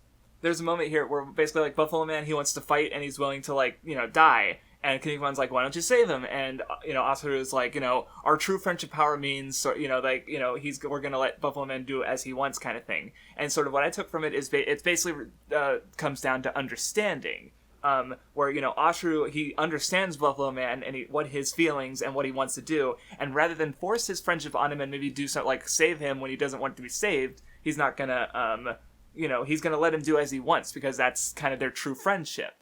Speaker 1: a moment here where basically like Buffalo Man, he wants to fight and he's willing to like, you know, die, and Kinnikuman's like, why don't you save him? And you know, Asaru is like, you know, our true friendship power means, so, you know, like, you know, we're gonna let Buffalo Man do as he wants, kind of thing. And sort of what I took from it is it's basically comes down to understanding. Where, you know, Ashru, he understands Buffalo Man and what his feelings and what he wants to do, and rather than force his friendship on him and maybe do something like save him when he doesn't want to be saved, he's not gonna, you know, he's gonna let him do as he wants, because that's kind of their true friendship.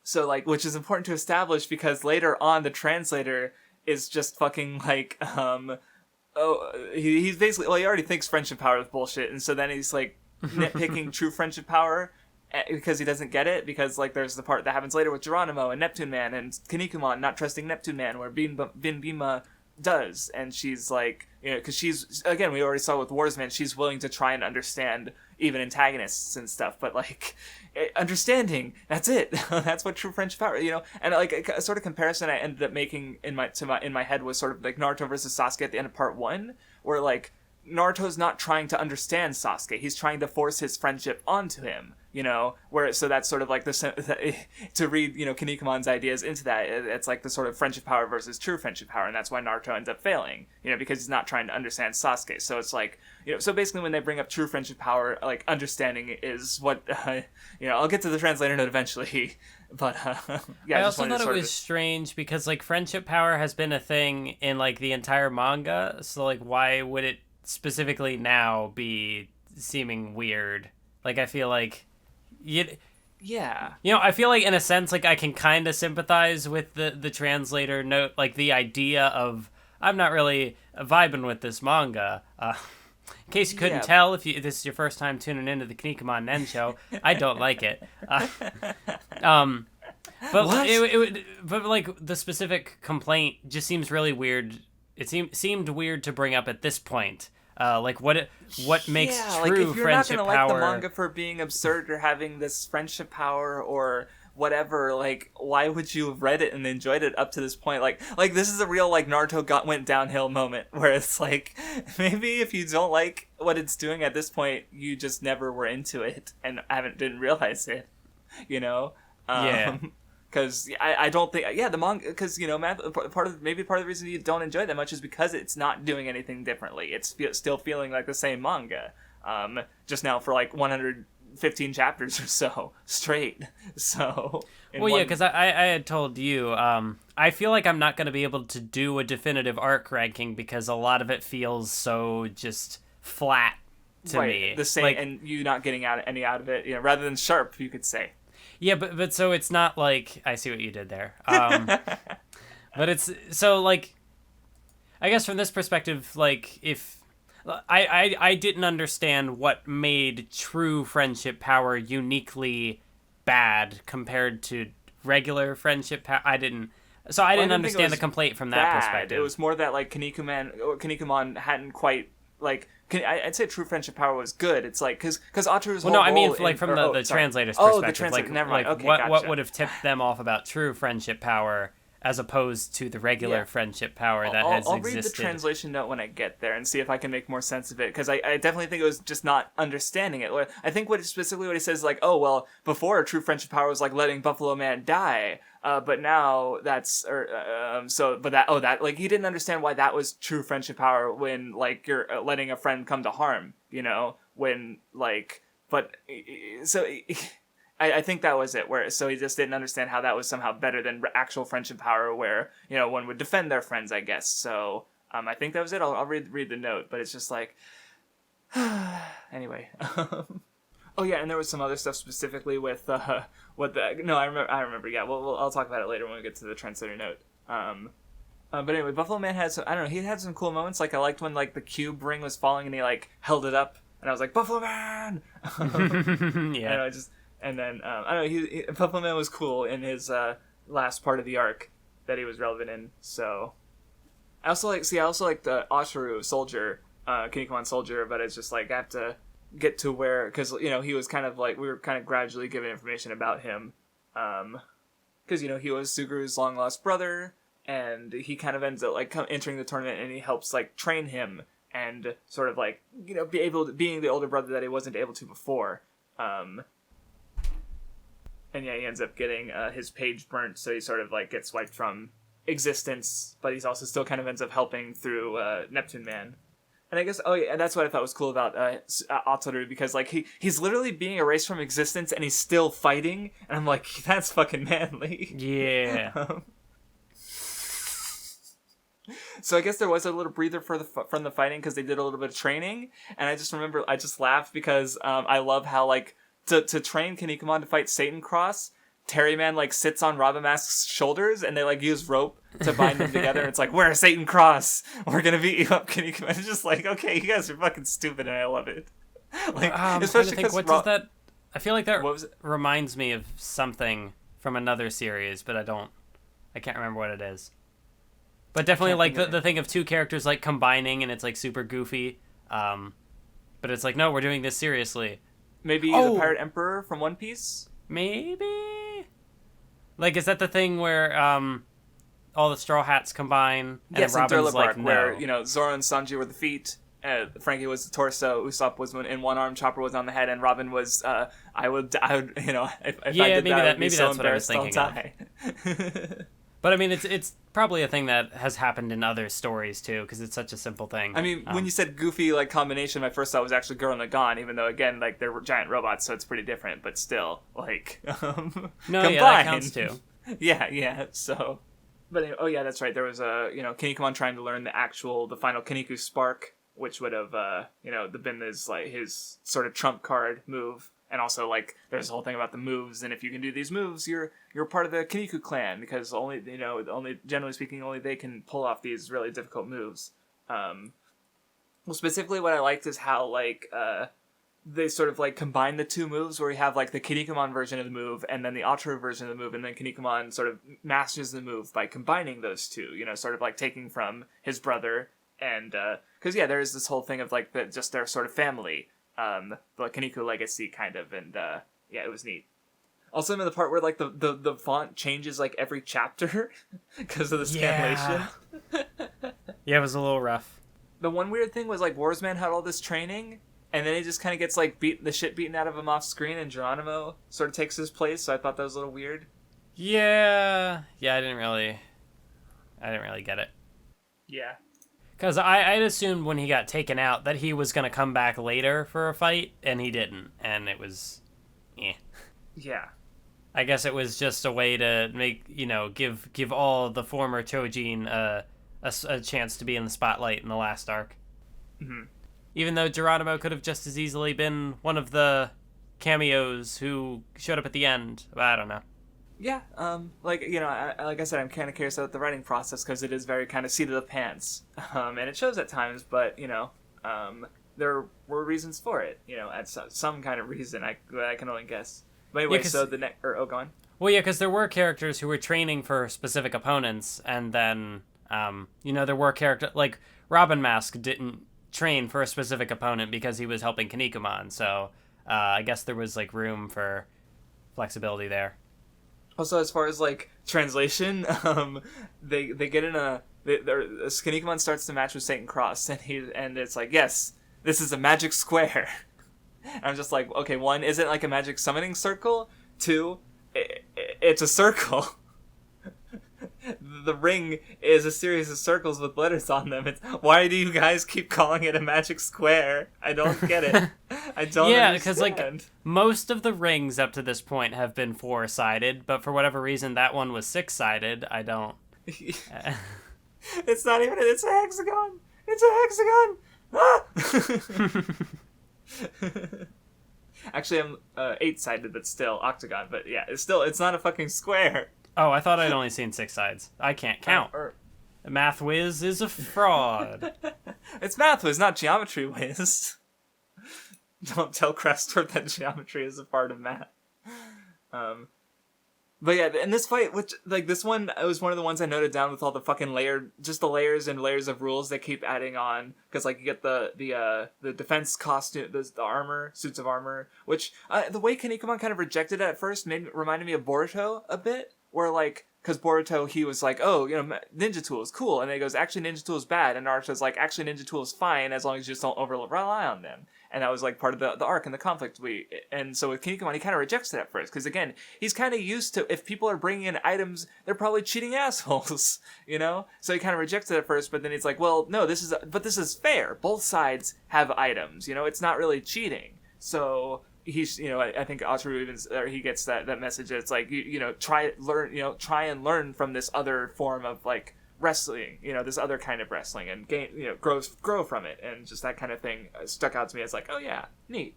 Speaker 1: So, like, which is important to establish, because later on the translator is just fucking, like, he's basically, well, he already thinks friendship power is bullshit, and so then he's, like, nitpicking true friendship power, because he doesn't get it, because like there's the part that happens later with Geronimo and Neptune Man and Kinnikuman not trusting Neptune Man, where Bibimba does, and she's like, you know, because she's, again, we already saw with Warsman, she's willing to try and understand even antagonists and stuff, but like understanding, that's it. That's what true friendship power, you know. And like a sort of comparison I ended up making in my head was sort of like Naruto versus Sasuke at the end of part 1, where like Naruto's not trying to understand Sasuke, he's trying to force his friendship onto him, you know, where, so that's sort of like to read, you know, Kinnikuman's ideas into that, it's like the sort of friendship power versus true friendship power, and that's why Naruto ends up failing, you know, because he's not trying to understand Sasuke. So it's like, you know, so basically when they bring up true friendship power, like understanding is what, you know, I'll get to the translator note eventually, but yeah.
Speaker 2: I also thought it was strange because like friendship power has been a thing in like the entire manga, so like why would it specifically now be seeming weird? Like I feel like
Speaker 1: yeah,
Speaker 2: you know, I feel like in a sense like I can kind of sympathize with the translator note, like the idea of I'm not really vibing with this manga. In case you couldn't tell, if this is your first time tuning into the Kinnikuman Nen Show, I don't like it. But like the specific complaint just seems really weird. It seemed weird to bring up at this point. Like what makes true
Speaker 1: like if you're
Speaker 2: friendship
Speaker 1: not gonna
Speaker 2: power?
Speaker 1: like the manga for being absurd or having this friendship power or whatever, like why would you have read it and enjoyed it up to this point? Like this is a real like Naruto went downhill moment where it's like maybe if you don't like what it's doing at this point, you just never were into it and didn't realize it, you know?
Speaker 2: Yeah.
Speaker 1: Because I don't think, the manga, because, you know, part of the reason you don't enjoy it that much is because it's not doing anything differently. It's still feeling like the same manga, just now for like 100 15 chapters or so straight. So
Speaker 2: yeah, because I had told you I feel like I'm not going to be able to do a definitive arc ranking because a lot of it feels so just flat to me.
Speaker 1: The same, and you not getting any out of it, rather than sharp, you could say.
Speaker 2: Yeah, but so it's not like, I see what you did there. But it's so like, I guess from this perspective, like if I didn't understand what made true friendship power uniquely bad compared to regular friendship power. I didn't understand the complaint from that perspective.
Speaker 1: It was more that like Kinnikuman hadn't quite like. I'd say true friendship power was good. It's like because Ataru's whole
Speaker 2: I mean like from the translator's perspective.
Speaker 1: The translator. Never mind. Okay,
Speaker 2: what would have tipped them off about true friendship power as opposed to the regular friendship power that has existed. I'll read the
Speaker 1: translation note when I get there and see if I can make more sense of it, because I definitely think it was just not understanding it. I think what he says is like, oh, well, before true friendship power was like letting Buffalo Man die, but now that's, like he didn't understand why that was true friendship power when like you're letting a friend come to harm, when like, but so... I think that was it, so he just didn't understand how that was somehow better than actual friendship power where, one would defend their friends, I guess. So I think that was it. I'll read the note, but it's just like... Anyway. Oh, yeah, and there was some other stuff specifically with I remember, yeah. Well, I'll talk about it later when we get to the translator note. But anyway, Buffalo Man had he had some cool moments. Like, I liked when, like, the cube ring was falling and he, like, held it up, and I was like, Buffalo Man!
Speaker 2: Yeah.
Speaker 1: And then, Buffalo Man was cool in his last part of the arc that he was relevant in, so... I also like the Asharu soldier, Kinnikuman soldier, but it's just like, I have to get to where... Because, he was kind of like... We were kind of gradually given information about him. Because, he was Suguru's long-lost brother, and he kind of ends up, like, entering the tournament, and he helps, like, train him, and sort of, like, being the older brother that he wasn't able to before. And yeah, he ends up getting his page burnt, so he sort of like gets wiped from existence, but he's also still kind of ends up helping through Neptune Man. And I guess, that's what I thought was cool about Ataru, because like he's literally being erased from existence and he's still fighting, and I'm like, that's fucking manly.
Speaker 2: Yeah.
Speaker 1: So I guess there was a little breather from the fighting because they did a little bit of training, and I just laughed because I love how like to train Kinnikuman to fight Satan Cross, Terry Man like sits on Robamask's shoulders and they like use rope to bind them together. And it's like, we're Satan Cross, we're gonna beat you up, Kinnikuman. It's just like, okay, you guys are fucking stupid, and I love it. Like, especially because
Speaker 2: does that? I feel like that reminds me of something from another series, but I can't remember what it is. But definitely like the thing of two characters like combining, and it's like super goofy. But it's like, no, we're doing this seriously.
Speaker 1: Maybe the Pirate Emperor from One Piece?
Speaker 2: Maybe? Like, is that the thing where all the Straw Hats combine? And
Speaker 1: yes,
Speaker 2: Robin's
Speaker 1: in Thriller Bark,
Speaker 2: like, no.
Speaker 1: where, Zoro and Sanji were the feet, Frankie was the torso, Usopp was in one arm, Chopper was on the head, and Robin was, if I did
Speaker 2: maybe
Speaker 1: that, I'd be so
Speaker 2: that's what I was thinking
Speaker 1: of.
Speaker 2: But I mean, it's probably a thing that has happened in other stories too, because it's such a simple thing.
Speaker 1: I mean, when you said goofy like combination, my first thought was actually Girl Nagan, even though again, like they're giant robots, so it's pretty different. But still, like,
Speaker 2: no, yeah, that counts too.
Speaker 1: yeah. So, but anyway, that's right. There was Kinnikuman trying to learn the final Kinniku Spark, which would have been his sort of trump card move. And also, like, there's a whole thing about the moves, and if you can do these moves, you're part of the Kinniku clan, because generally speaking, only they can pull off these really difficult moves. Well, specifically what I liked is how, like, they sort of, like, combine the two moves, where you have, like, the Kinnikuman version of the move, and then the Ataru version of the move, and then Kinnikuman sort of masters the move by combining those two, sort of, like, taking from his brother, and, because, there is this whole thing of, like, just their sort of family, the Kinniku legacy kind of, and it was neat. Also, in the part where like the font changes like every chapter because of the scanlation.
Speaker 2: Yeah, it was a little rough.
Speaker 1: The one weird thing was like Warsman had all this training, and then he just kind of gets like the shit beaten out of him off screen, and Geronimo sort of takes his place. So I thought that was a little weird.
Speaker 2: Yeah, I didn't really get it.
Speaker 1: Yeah.
Speaker 2: Because I'd assumed when he got taken out that he was going to come back later for a fight, and he didn't. And it was...
Speaker 1: Yeah.
Speaker 2: I guess it was just a way to make, give all the former Chojin a chance to be in the spotlight in the last arc.
Speaker 1: Mm-hmm.
Speaker 2: Even though Geronimo could have just as easily been one of the cameos who showed up at the end. I don't know.
Speaker 1: Yeah, like I said, I'm kind of curious about the writing process because it is very kind of seat of the pants, and it shows at times. But there were reasons for it. At some kind of reason, I can only guess. But anyway, so the next, go on.
Speaker 2: Well, yeah, because there were characters who were training for specific opponents, and then there were characters like Robin Mask didn't train for a specific opponent because he was helping Kinnikuman. So I guess there was like room for flexibility there.
Speaker 1: Also, as far as like translation, they get in Kinnikuman starts the match with Satan Cross, and it's like, yes, this is a magic square. And I'm just like, okay, one, is it like a magic summoning circle? Two, it's a circle. The ring is a series of circles with letters on them. Why do you guys keep calling it a magic square? I don't get it. I don't understand.
Speaker 2: Yeah, because like most of the rings up to this point have been 4-sided, but for whatever reason that one was 6-sided. I don't.
Speaker 1: It's not even. It's a hexagon. It's a hexagon. Ah! Actually, I'm 8-sided, but still octagon. But yeah, it's not a fucking square.
Speaker 2: Oh, I thought I'd only seen 6 sides. I can't count. Mathwiz is a fraud.
Speaker 1: It's Mathwiz, not Geometry Wiz. Don't tell Craftsdwarf that geometry is a part of math. But yeah, in this fight, which, like, this one, it was one of the ones I noted down with all the fucking just the layers and layers of rules they keep adding on. Because, like, you get the defense costume, the armor, suits of armor, which, the way Kinnikuman kind of rejected it at first reminded me of Boruto a bit. Where, like, because Boruto, he was like, oh, ninja tool is cool. And then he goes, actually, ninja tool is bad. And Naruto's like, actually, ninja tool is fine as long as you just don't rely on them. And that was, like, part of the arc and the conflict. And so with Kinnikuman, he kind of rejects it at first. Because, again, he's kind of used to, if people are bringing in items, they're probably cheating assholes, So he kind of rejects it at first, but then he's like, well, no, this is fair. Both sides have items, it's not really cheating. So... he's, I think Ataru he gets that message that it's like, try and learn from this other form of like wrestling, this other kind of wrestling and gain, grow from it. And just that kind of thing stuck out to me as like, oh yeah, neat.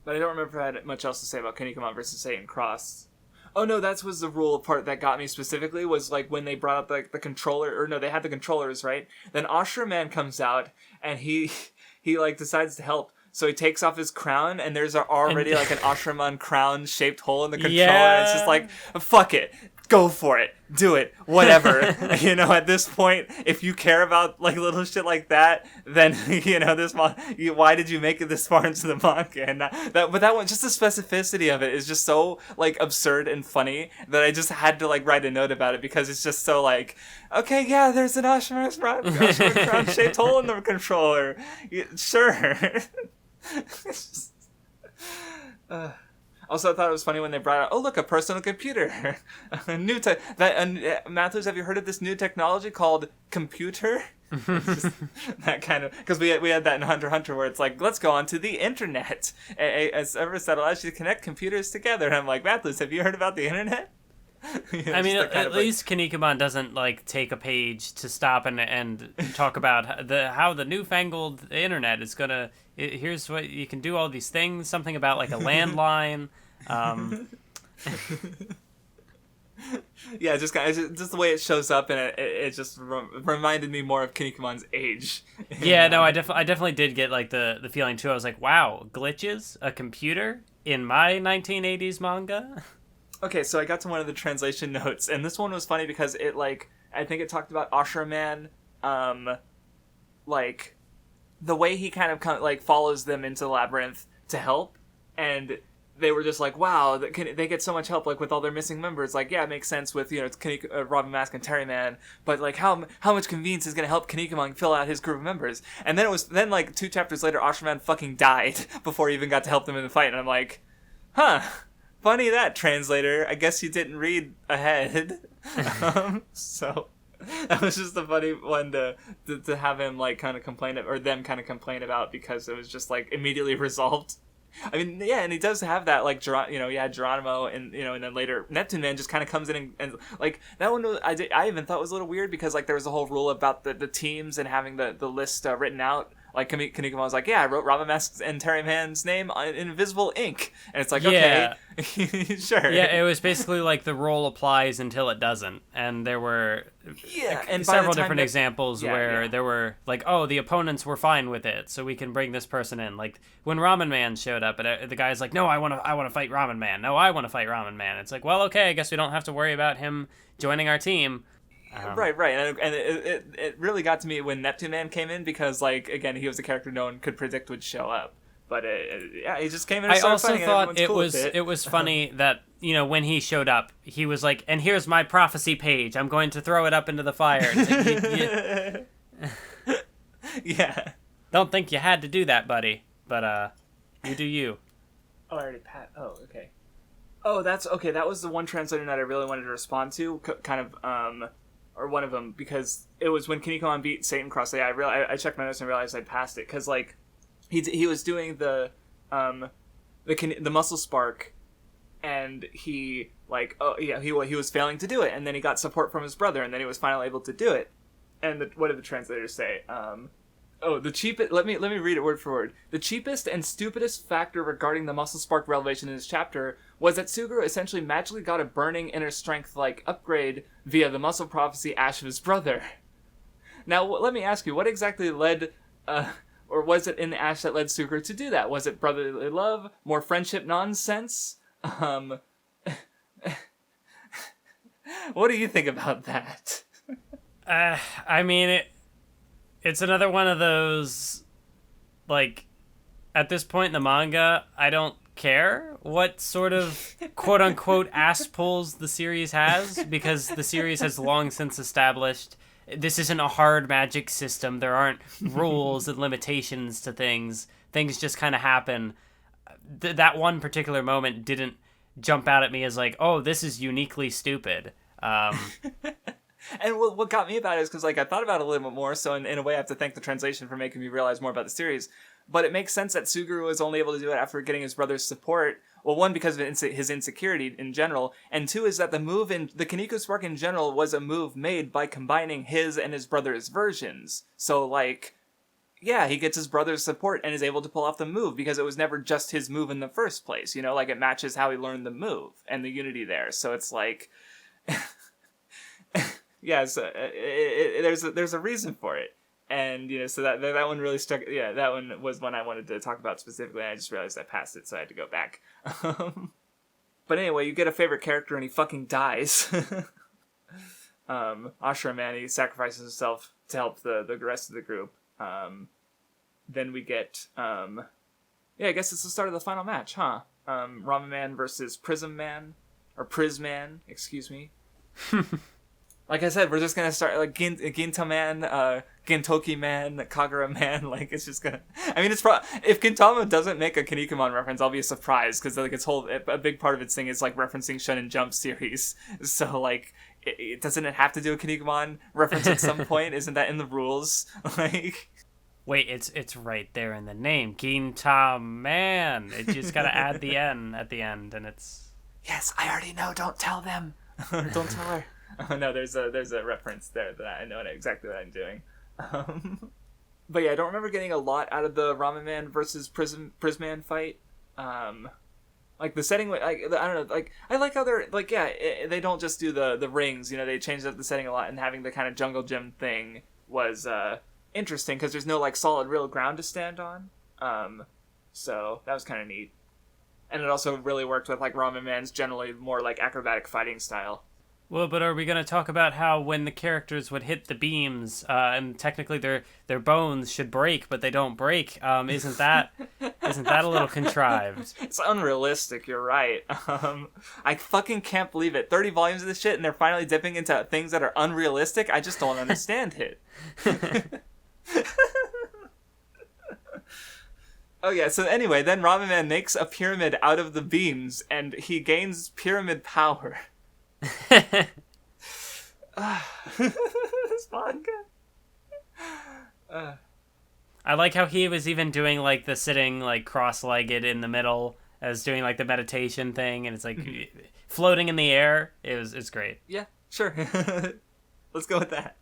Speaker 1: But I don't remember if I had much else to say about Kinnikuman versus Satan Cross. Oh no, that was the rule part that got me specifically was like when they brought up like the controller, or no, they had the controllers, right? Then Ashura Man comes out and he like decides to help. So he takes off his crown, and there's already like an Ashraman crown-shaped hole in the controller. Yeah. And it's just like, fuck it. Go for it. Do it. Whatever. At this point, if you care about like little shit like that, then, why did you make it this far into the manga? And but that one, just the specificity of it is just so like absurd and funny that I just had to like write a note about it because it's just so like, okay, yeah, there's an Ashraman crown-shaped hole in the controller. Sure. Also, I thought it was funny when they brought out, oh look, a personal computer. Mathwiz, have you heard of this new technology called computer? That kind of, because we had that in Hunter x Hunter where it's like, let's go onto the internet. A service that allows you to connect computers together. And I'm like, Mathwiz, have you heard about the internet?
Speaker 2: I mean, at least Kinnikuman doesn't like take a page to stop and talk about how the newfangled internet is gonna. Here's what you can do. All these things. Something about like a landline.
Speaker 1: Yeah, just the way it shows up, and it just reminded me more of Kinnikuman's age.
Speaker 2: Yeah, no, I definitely did get like the feeling too. I was like, wow, glitches, a computer in my 1980s manga.
Speaker 1: Okay, so I got to one of the translation notes, and this one was funny because it, like, I think it talked about Ashura Man, like, the way he kind of, like, follows them into the labyrinth to help, and they were just like, wow, they get so much help, like, with all their missing members. Like, yeah, it makes sense with, Robin Mask and Terry Man, but, like, how much convenience is going to help Kinnikuman fill out his group of members? And then, like, 2 chapters later, Ashura Man fucking died before he even got to help them in the fight, and I'm like, huh. Funny that, translator. I guess you didn't read ahead. So, That was just a funny one to have him like kind of complain or them kind of complain about, because it was just like immediately resolved. I mean, yeah, and he does have that, like, you had Geronimo, and, and then later Neptune Man just kind of comes in and like, that one I even thought was a little weird, because, like, there was a whole rule about the teams and having the list written out. Like, Kinnikuman was like, yeah, I wrote Ramen Mask and Terry Man's name in invisible ink. And it's like, okay, sure.
Speaker 2: Yeah, it was basically like the role applies until it doesn't. And there were
Speaker 1: and
Speaker 2: several different examples where there were like, oh, the opponents were fine with it, so we can bring this person in. Like, when Ramen Man showed up, and the guy's like, no, I want to fight Ramen Man. No, I want to fight Ramen Man. It's like, well, okay, I guess we don't have to worry about him joining our team.
Speaker 1: Right, and it really got to me when Neptune Man came in, because, like, again, he was a character no one could predict would show up. But he just came in. And
Speaker 2: I also
Speaker 1: fighting,
Speaker 2: thought
Speaker 1: and
Speaker 2: it was funny that, when he showed up, he was like, "And here's my prophecy page. I'm going to throw it up into the fire." It's like,
Speaker 1: yeah.
Speaker 2: Don't think you had to do that, buddy. But you do you.
Speaker 1: Oh, I already Oh, okay. Oh, that's okay. That was the one translator that I really wanted to respond to. Or one of them, because it was when Kinnikuman beat Satan Cross. I checked my notes and realized I'd passed it, because, like, he was doing the muscle spark, and he, like, he was failing to do it, and then he got support from his brother, and then he was finally able to do it. And what did the translators say? The cheapest. Let me read it word for word. The cheapest and stupidest factor regarding the muscle spark revelation in this chapter was that Suguru essentially magically got a burning inner strength like upgrade via the muscle prophecy ash of his brother. Now, let me ask you, what exactly led, or was it in the ash that led Suguru to do that? Was it brotherly love, more friendship nonsense? What do you think about that?
Speaker 2: I mean, it's another one of those, like, at this point in the manga, I don't care what sort of quote-unquote ass pulls the series has, because the series has long since established this isn't a hard magic system. There aren't rules and limitations to things. Things just kind of happen. That one particular moment didn't jump out at me as like, oh, this is uniquely stupid.
Speaker 1: And what got me about it is because, like, I thought about it a little bit more, so in a way I have to thank the translation for making me realize more about the series. But it makes sense that Suguru was only able to do it after getting his brother's support. Well, one, because of his insecurity in general, and two, is that the move in the Kinniku Spark in general was a move made by combining his and his brother's versions. So, like, yeah, he gets his brother's support and is able to pull off the move because it was never just his move in the first place, like, it matches how he learned the move and the unity there. So it's like... Yeah, so there's a reason for it, and so that one really stuck. Yeah, that one was one I wanted to talk about specifically, and I just realized I passed it, so I had to go back. But anyway, you get a favorite character, and he fucking dies. Ashura Man, he sacrifices himself to help the rest of the group. Then we get I guess it's the start of the final match, huh? Ramen Man versus Prism Man, or Prisman, excuse me. Like I said, we're just gonna start like Ginta Man, Gintoki Man, Kagura Man. Like, it's just gonna. I mean, if Gintama doesn't make a Kinnikuman reference, I'll be surprised, because like a big part of its thing is like referencing Shonen Jump series. So like, it doesn't it have to do a Kinnikuman reference at some point? Isn't that in the rules? Like,
Speaker 2: wait, it's right there in the name, Gintama Man. It just gotta add the N at the end, and it's.
Speaker 1: Yes, I already know. Don't tell them. Don't tell her. Oh no, there's a reference there that I know exactly what I'm doing. But yeah, I don't remember getting a lot out of the Ramen Man versus Prisman fight. Like the setting, like, I don't know, like I like how they're like, they don't just do the rings, they changed up the setting a lot, and having the kind of jungle gym thing was interesting because there's no like solid real ground to stand on. So that was kind of neat, and it also really worked with like Ramen Man's generally more like acrobatic fighting style.
Speaker 2: Well, but are we going to talk about how when the characters would hit the beams, and technically their bones should break, but they don't break? Isn't that a little contrived?
Speaker 1: It's unrealistic. You're right. I fucking can't believe it. 30 volumes of this shit, and they're finally dipping into things that are unrealistic. I just don't understand it. Oh yeah. So anyway, then Ramen Man makes a pyramid out of the beams, and he gains pyramid power. This manga.
Speaker 2: I like how he was even doing like the sitting like cross-legged in the middle as doing like the meditation thing, and it's like floating in the air. It's great.
Speaker 1: Yeah, sure. Let's go with that.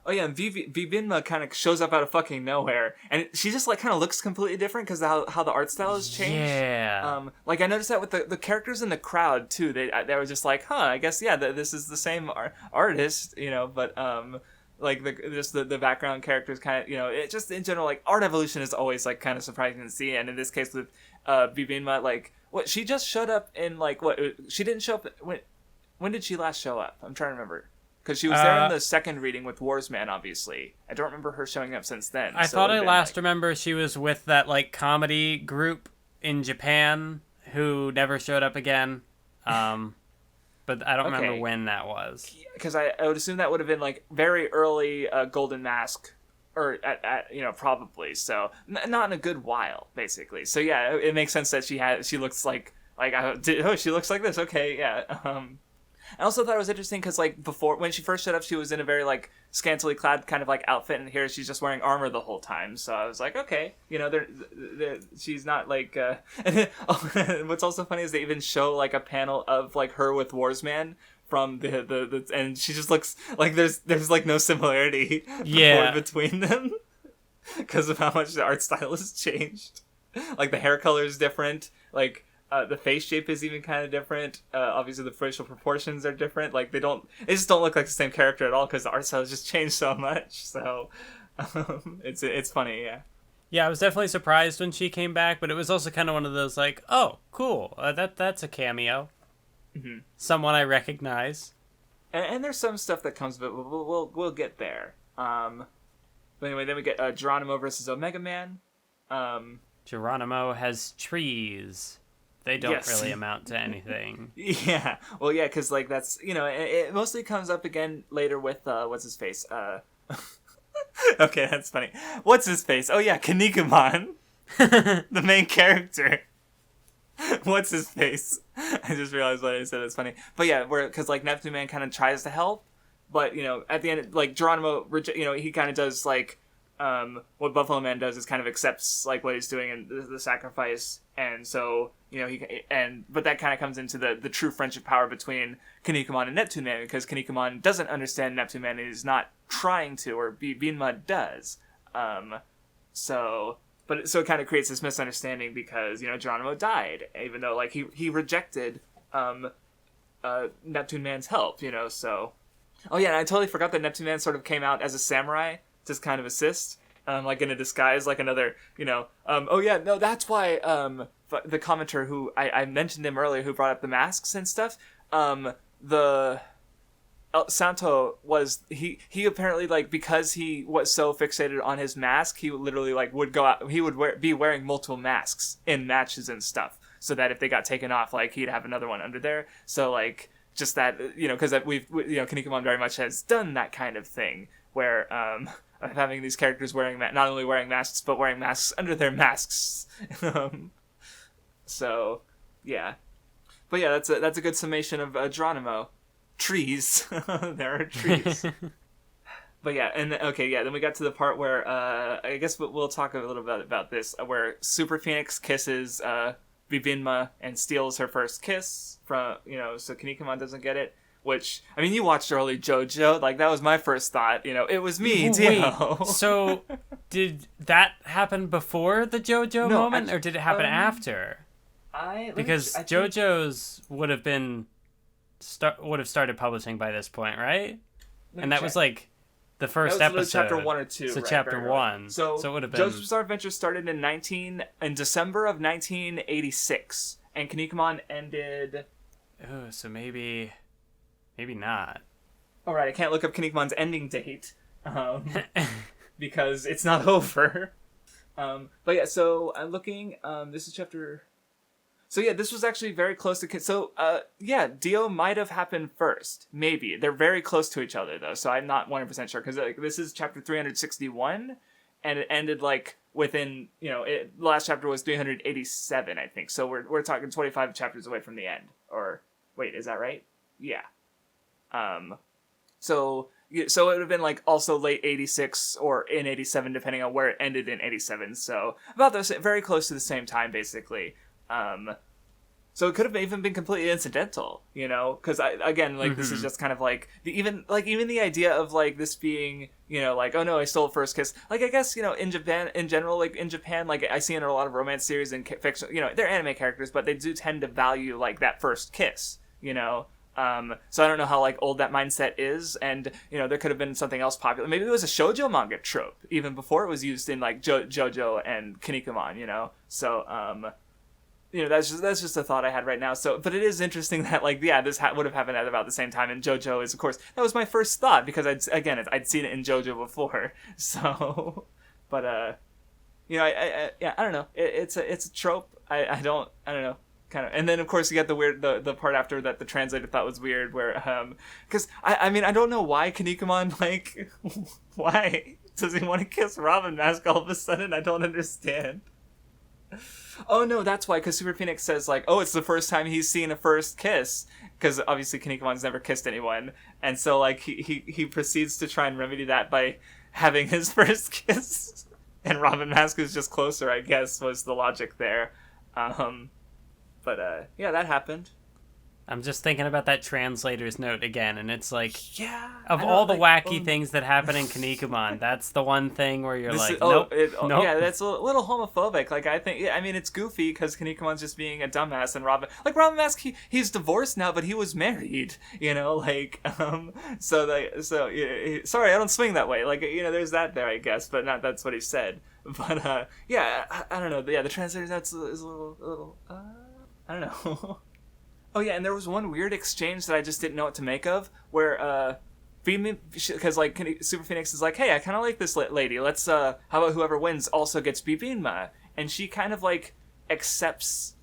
Speaker 1: Oh yeah, and Bibimba kind of shows up out of fucking nowhere, and she just like kind of looks completely different because how the art style has changed.
Speaker 2: Yeah.
Speaker 1: Like I noticed that with the characters in the crowd too. They were just like, I guess this is the same artist, but like the background characters kind of, it just in general, like art evolution is always like kind of surprising to see. And in this case with Bibimba, like she just showed up in like she didn't show up when did she last show up? I'm trying to remember. Because she was there in the second reading with Warsman, obviously. I don't remember her showing up since then.
Speaker 2: I thought I last remember she was with that like comedy group in Japan who never showed up again. But I don't remember when that was. Because
Speaker 1: I would assume that would have been like very early Golden Mask, or at probably. So not in a good while, basically. So yeah, it makes sense that she looks like she looks like this. Okay, yeah. I also thought it was interesting because, like, before, when she first showed up, she was in a very, like, scantily clad kind of, like, outfit, and here she's just wearing armor the whole time. So I was like, okay, she's not, like, and what's also funny is they even show, like, a panel of, like, her with Warsman from the and she just looks like there's like, no similarity between them because of how much the art style has changed. Like, the hair color is different, like, the face shape is even kind of different. Obviously, the facial proportions are different. Like, they just don't look like the same character at all because the art style has just changed so much. So, it's funny, yeah.
Speaker 2: Yeah, I was definitely surprised when she came back, but it was also kind of one of those like, oh, cool, that's a cameo. Mm-hmm. Someone I recognize.
Speaker 1: And there's some stuff that comes, but we'll get there. But anyway, then we get Geronimo versus Omega Man.
Speaker 2: Geronimo has trees. They don't really amount to anything.
Speaker 1: Yeah. Well, yeah, because, like, that's, it mostly comes up again later with, what's his face? Okay, that's funny. What's his face? Oh, yeah, Kinnikuman. The main character. What's his face? I just realized what I said. It's funny. But, yeah, because, like, Neptune Man kind of tries to help, but, at the end, like, Geronimo, he kind of does, like, what Buffalo Man does is kind of accepts, like, what he's doing and the sacrifice, and so, but that kind of comes into the true friendship power between Kinnikuman and Neptune Man, because Kinnikuman doesn't understand Neptune Man and is not trying to, or Bibimba does. So it kind of creates this misunderstanding because, Geronimo died, even though, like, he rejected Neptune Man's help, so. Oh yeah, and I totally forgot that Neptune Man sort of came out as a samurai, just kind of assist, like in a disguise, like another, oh yeah, no, that's why, the commenter who, I mentioned him earlier, who brought up the masks and stuff, the Santo was, he apparently, like, because he was so fixated on his mask, he would literally, like, would go out, he would be wearing multiple masks in matches and stuff, so that if they got taken off, like, he'd have another one under there, so, like, just that, because Kinnikuman very much has done that kind of thing, where, having these characters not only wearing masks, but wearing masks under their masks. So, yeah. But yeah, that's a good summation of Geronimo. Trees. There are trees. But yeah, and then we got to the part where, I guess we'll talk a little bit about this, where Super Phoenix kisses Bibimba and steals her first kiss from, so Kinnikuman doesn't get it. Which, I mean, you watched early JoJo, like, that was my first thought, it was me, Dio.
Speaker 2: So, did that happen before the JoJo moment, or did it happen after? Because JoJo's would have started publishing by this point, right? And that was, like, the first episode.
Speaker 1: Chapter 1 or 2.
Speaker 2: So
Speaker 1: right,
Speaker 2: chapter 1. So it would have been...
Speaker 1: JoJo's Bizarre Adventure started in December of 1986, and Kinnikuman ended...
Speaker 2: Oh, so maybe not.
Speaker 1: All right, I can't look up Kinnikuman's ending date because it's not over. But yeah, so I'm looking. This is chapter. So yeah, this was actually very close to. So yeah, Dio might have happened first. Maybe they're very close to each other though, so I'm not 100% sure because this is chapter 361, and it ended like within the last chapter was 387, I think. So we're talking 25 chapters away from the end. Or wait, is that right? Yeah. So it would have been like also late 86 or in 87, depending on where it ended in 87. So about those, very close to the same time, basically. So it could have even been completely incidental, you know, because this is just kind of like even the idea of like this being, you know, like, oh no, I stole first kiss. Like, I guess, you know, in Japan in general, like in Japan, like I see in a lot of romance series and fiction, you know, they're anime characters, but they do tend to value like that first kiss, you know. So I don't know how like old that mindset is, and you know, there could have been something else popular. Maybe it was a shoujo manga trope even before it was used in like JoJo and Kinnikuman, you know. So you know, that's just a thought I had right now. So, but it is interesting that like, yeah, this would have happened at about the same time. And JoJo is, of course, that was my first thought because I'd seen it in JoJo before. So, but you know, I don't know. It's a trope. I don't know. Kind of, and then of course you get the part after that the translator thought was weird, where because I mean I don't know why Kinnikuman, like, why does he want to kiss Robin Mask all of a sudden? I don't understand. Oh no, that's why, because Super Phoenix says like, oh, it's the first time he's seen a first kiss, because obviously Kinnikuman's never kissed anyone, and so like he proceeds to try and remedy that by having his first kiss, and Robin Mask is just closer, I guess, was the logic there. But yeah, that happened.
Speaker 2: I'm just thinking about that translator's note again, and it's like,
Speaker 1: yeah,
Speaker 2: of all the wacky things that happen in Kinnikuman, that's the one thing where you're like, nope.
Speaker 1: Yeah, that's a little homophobic. Like, I think, I mean, it's goofy because Kinnikuman's just being a dumbass, and Robin Mask, he's divorced now, but he was married, you know, like, sorry, I don't swing that way. Like, you know, there's that there, I guess, but not that's what he said. But, yeah, I don't know. Yeah, the translator's note is a little, I don't know. Oh yeah, and there was one weird exchange that I just didn't know what to make of, where because like Super Phoenix is like, hey, I kind of like this lady. Let's how about whoever wins also gets Bibimba, and she kind of like accepts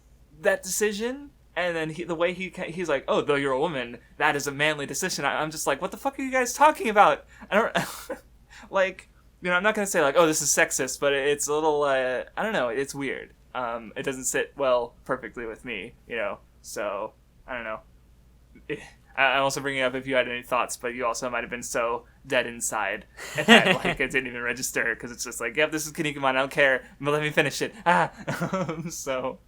Speaker 1: that decision, and then he's like, oh, though you're a woman, that is a manly decision. I'm just like, what the fuck are you guys talking about? I don't like, you know, I'm not gonna say like, oh, this is sexist, but it's a little I don't know, it's weird. It doesn't sit well perfectly with me, you know. So, I don't know. I'm also bringing it up if you had any thoughts, but you also might have been so dead inside that like, it didn't even register, because it's just like, yep, this is Kinnikuman, I don't care, but let me finish it. So.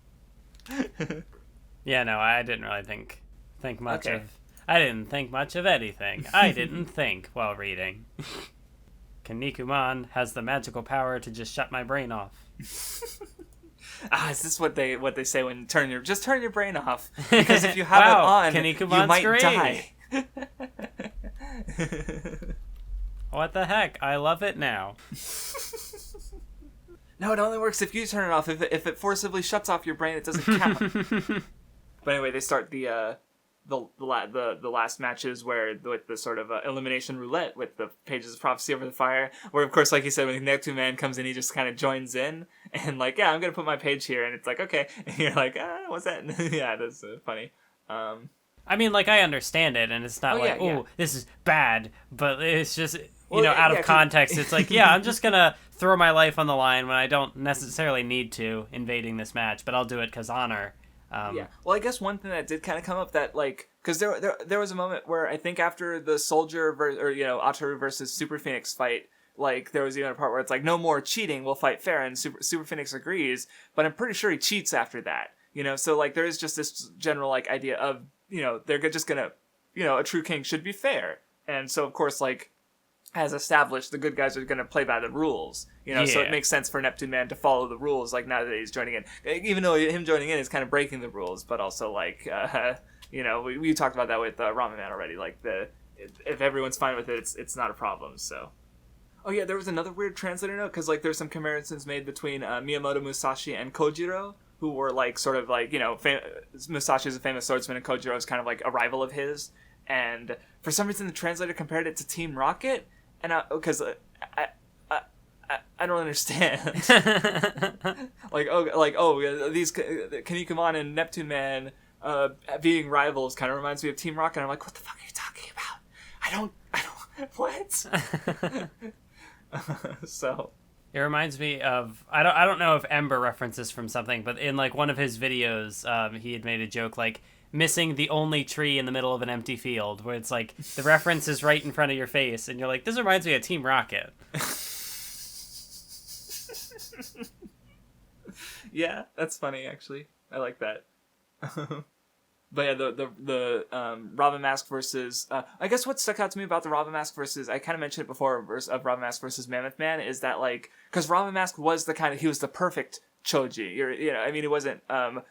Speaker 2: Yeah, no, I didn't really think much of... I didn't think much of anything. I didn't think while reading. Kinnikuman has the magical power to just shut my brain off.
Speaker 1: Is this what they say when turn your brain off? Because if you have it on, you might die.
Speaker 2: What the heck? I love it now.
Speaker 1: No, it only works if you turn it off. If it forcibly shuts off your brain, it doesn't count. But anyway, they start the last matches with the sort of elimination roulette with the pages of prophecy over the fire, where of course, like you said, when the Neptune comes in, he just kind of joins in and like, yeah, I'm gonna put my page here, and it's like, okay, and you're like, what's that? Yeah, that's funny.
Speaker 2: I mean, like, I understand it, and it's not this is bad, but it's just out of context. It's like, yeah, I'm just gonna throw my life on the line when I don't necessarily need to invading this match, but I'll do it because honor.
Speaker 1: Yeah. Well, I guess one thing that did kind of come up that, like, because there was a moment where I think after the Soldier Ataru versus Super Phoenix fight, like, there was even a part where it's like, no more cheating, we'll fight fair, and Super Phoenix agrees, but I'm pretty sure he cheats after that, you know, so, like, there is just this general, like, idea of, you know, they're just gonna, you know, a true king should be fair, and so, of course, like, as established, the good guys are going to play by the rules, you know, so it makes sense for Neptune Man to follow the rules, like, now that he's joining in. Even though him joining in is kind of breaking the rules, but also, like, you know, we talked about that with Ramen Man already, like, if everyone's fine with it, it's not a problem, so. Oh yeah, there was another weird translator note, because, like, there's some comparisons made between Miyamoto Musashi and Kojiro, who were, like, sort of, like, you know, Musashi is a famous swordsman, and Kojiro is kind of, like, a rival of his, and for some reason the translator compared it to Team Rocket, and because I don't understand. These Kinnikuman and Neptune Man being rivals kind of reminds me of Team Rocket. I'm like, what the fuck are you talking about? I don't. What? So.
Speaker 2: It reminds me of I don't know if Ember references from something, but in like one of his videos, he had made a joke like missing the only tree in the middle of an empty field, where it's like the reference is right in front of your face, and you're like, this reminds me of Team Rocket.
Speaker 1: Yeah, that's funny, actually. I like that. But yeah, the Robin Mask versus I guess what stuck out to me about the Robin Mask versus, I kind of mentioned it before, of Robin Mask versus Mammoth Man, is that like, because Robin Mask was he was the perfect Choji. I mean, it wasn't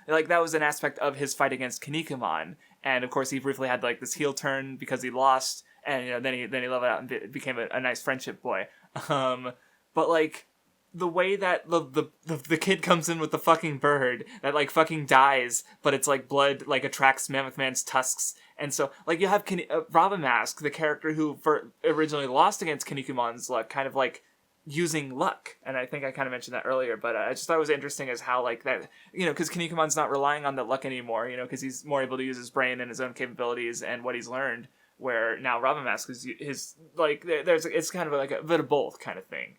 Speaker 1: like, that was an aspect of his fight against Kinnikuman, and of course he briefly had like this heel turn because he lost, and then he leveled out and became a nice friendship boy. But like, the way that the kid comes in with the fucking bird that like fucking dies, but it's like blood like attracts Mammoth Man's tusks, and so like you have Robin Mask, the character who originally lost against Kinnikuman's luck, kind of like using luck, and I think I kind of mentioned that earlier, but I just thought it was interesting as how like that, because Kinnikuman's not relying on that luck anymore, because he's more able to use his brain and his own capabilities and what he's learned, where now Robin Mask is his like it's kind of like a bit of both kind of thing.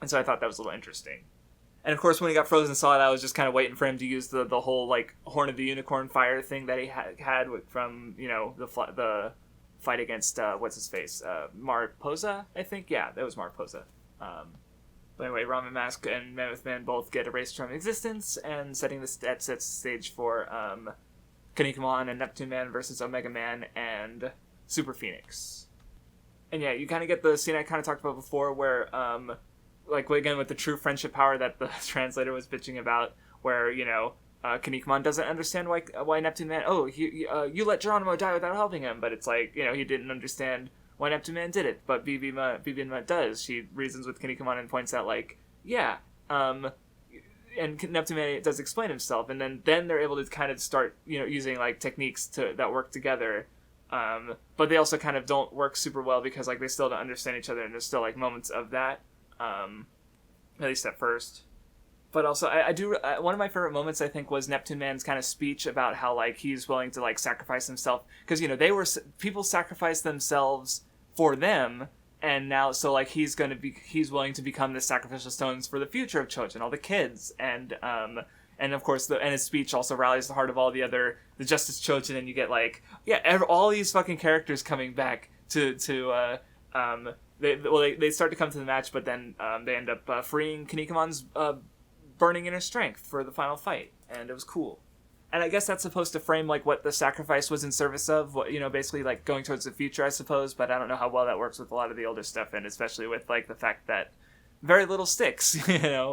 Speaker 1: And so I thought that was a little interesting. And of course, when he got frozen solid, I was just kind of waiting for him to use the whole like Horn of the Unicorn fire thing that he had from the fight against what's his face, Mariposa, I think. Yeah, that was Mariposa. But anyway, Robin Mask and Mammoth Man both get erased from existence, and that sets the stage for Kinnikuman and Neptune Man versus Omega Man and Super Phoenix. And yeah, you kind of get the scene I kind of talked about before, where like again with the true friendship power that the translator was bitching about, where Kinnikuman doesn't understand why Neptune Man, you let Geronimo die without helping him, but it's like, he didn't understand why Neptune Man did it, but Bibimba does. She reasons with Kinnikuman and points out like, and Neptune Man does explain himself, and then they're able to kind of start using like techniques that work together, but they also kind of don't work super well because like they still don't understand each other, and there's still like moments of that. At least at first. But also, I do one of my favorite moments, I think, was Neptune Man's kind of speech about how like he's willing to like sacrifice himself, because people sacrificed themselves for them, and now so like he's willing to become the sacrificial stones for the future of Chojin, all the kids, and of course his speech also rallies the heart of all the Justice Chojin, and you get like all these fucking characters coming back to They start to come to the match, but then they end up freeing Kinnikuman's burning inner strength for the final fight, and it was cool. And I guess that's supposed to frame like what the sacrifice was in service of, basically like going towards the future, I suppose. But I don't know how well that works with a lot of the older stuff, and especially with like the fact that very little sticks,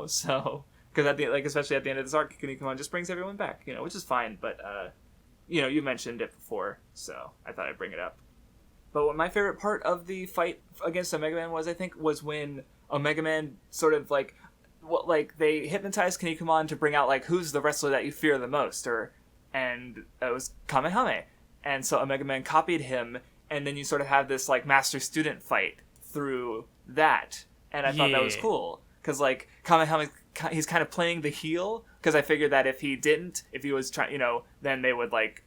Speaker 1: So because especially at the end of this arc, Kinnikuman just brings everyone back, which is fine. But you mentioned it before, so I thought I'd bring it up. But what my favorite part of the fight against Omega Man was when Omega Man sort of they hypnotized Kinnikuman to bring out like who's the wrestler that you fear the most, and it was Kamehame, and so Omega Man copied him, and then you sort of have this like master student fight through that, and I thought that was cool because like Kamehame, he's kind of playing the heel, because I figured that if he was trying, then they would like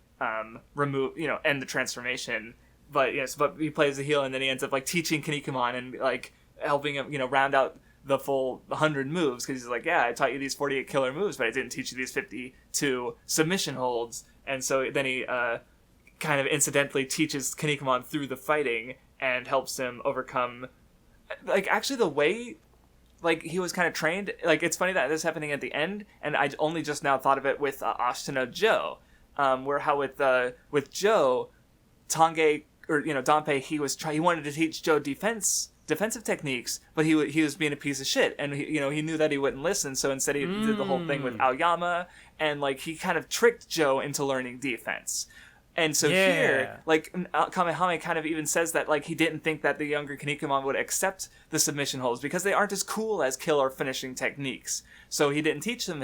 Speaker 1: remove, end the transformation. But yes, but he plays the heel, and then he ends up like teaching Kinnikuman and like helping him, round out the full 100 moves, because he's like, I taught you these 48 killer moves, but I didn't teach you these 52 submission holds. And so then he kind of incidentally teaches Kinnikuman through the fighting and helps him overcome. Like actually, the way like he was kind of trained, like it's funny that this is happening at the end, and I only just now thought of it with Ashitano Joe, where how with Joe, Tange. Or Danpei, he wanted to teach Joe defensive techniques, but he was being a piece of shit, and he knew that he wouldn't listen, so instead he did the whole thing with Aoyama, and like he kind of tricked Joe into learning defense. And so here, like Kamehame kind of even says that like he didn't think that the younger Kinnikuman would accept the submission holds because they aren't as cool as kill or finishing techniques. So he didn't teach them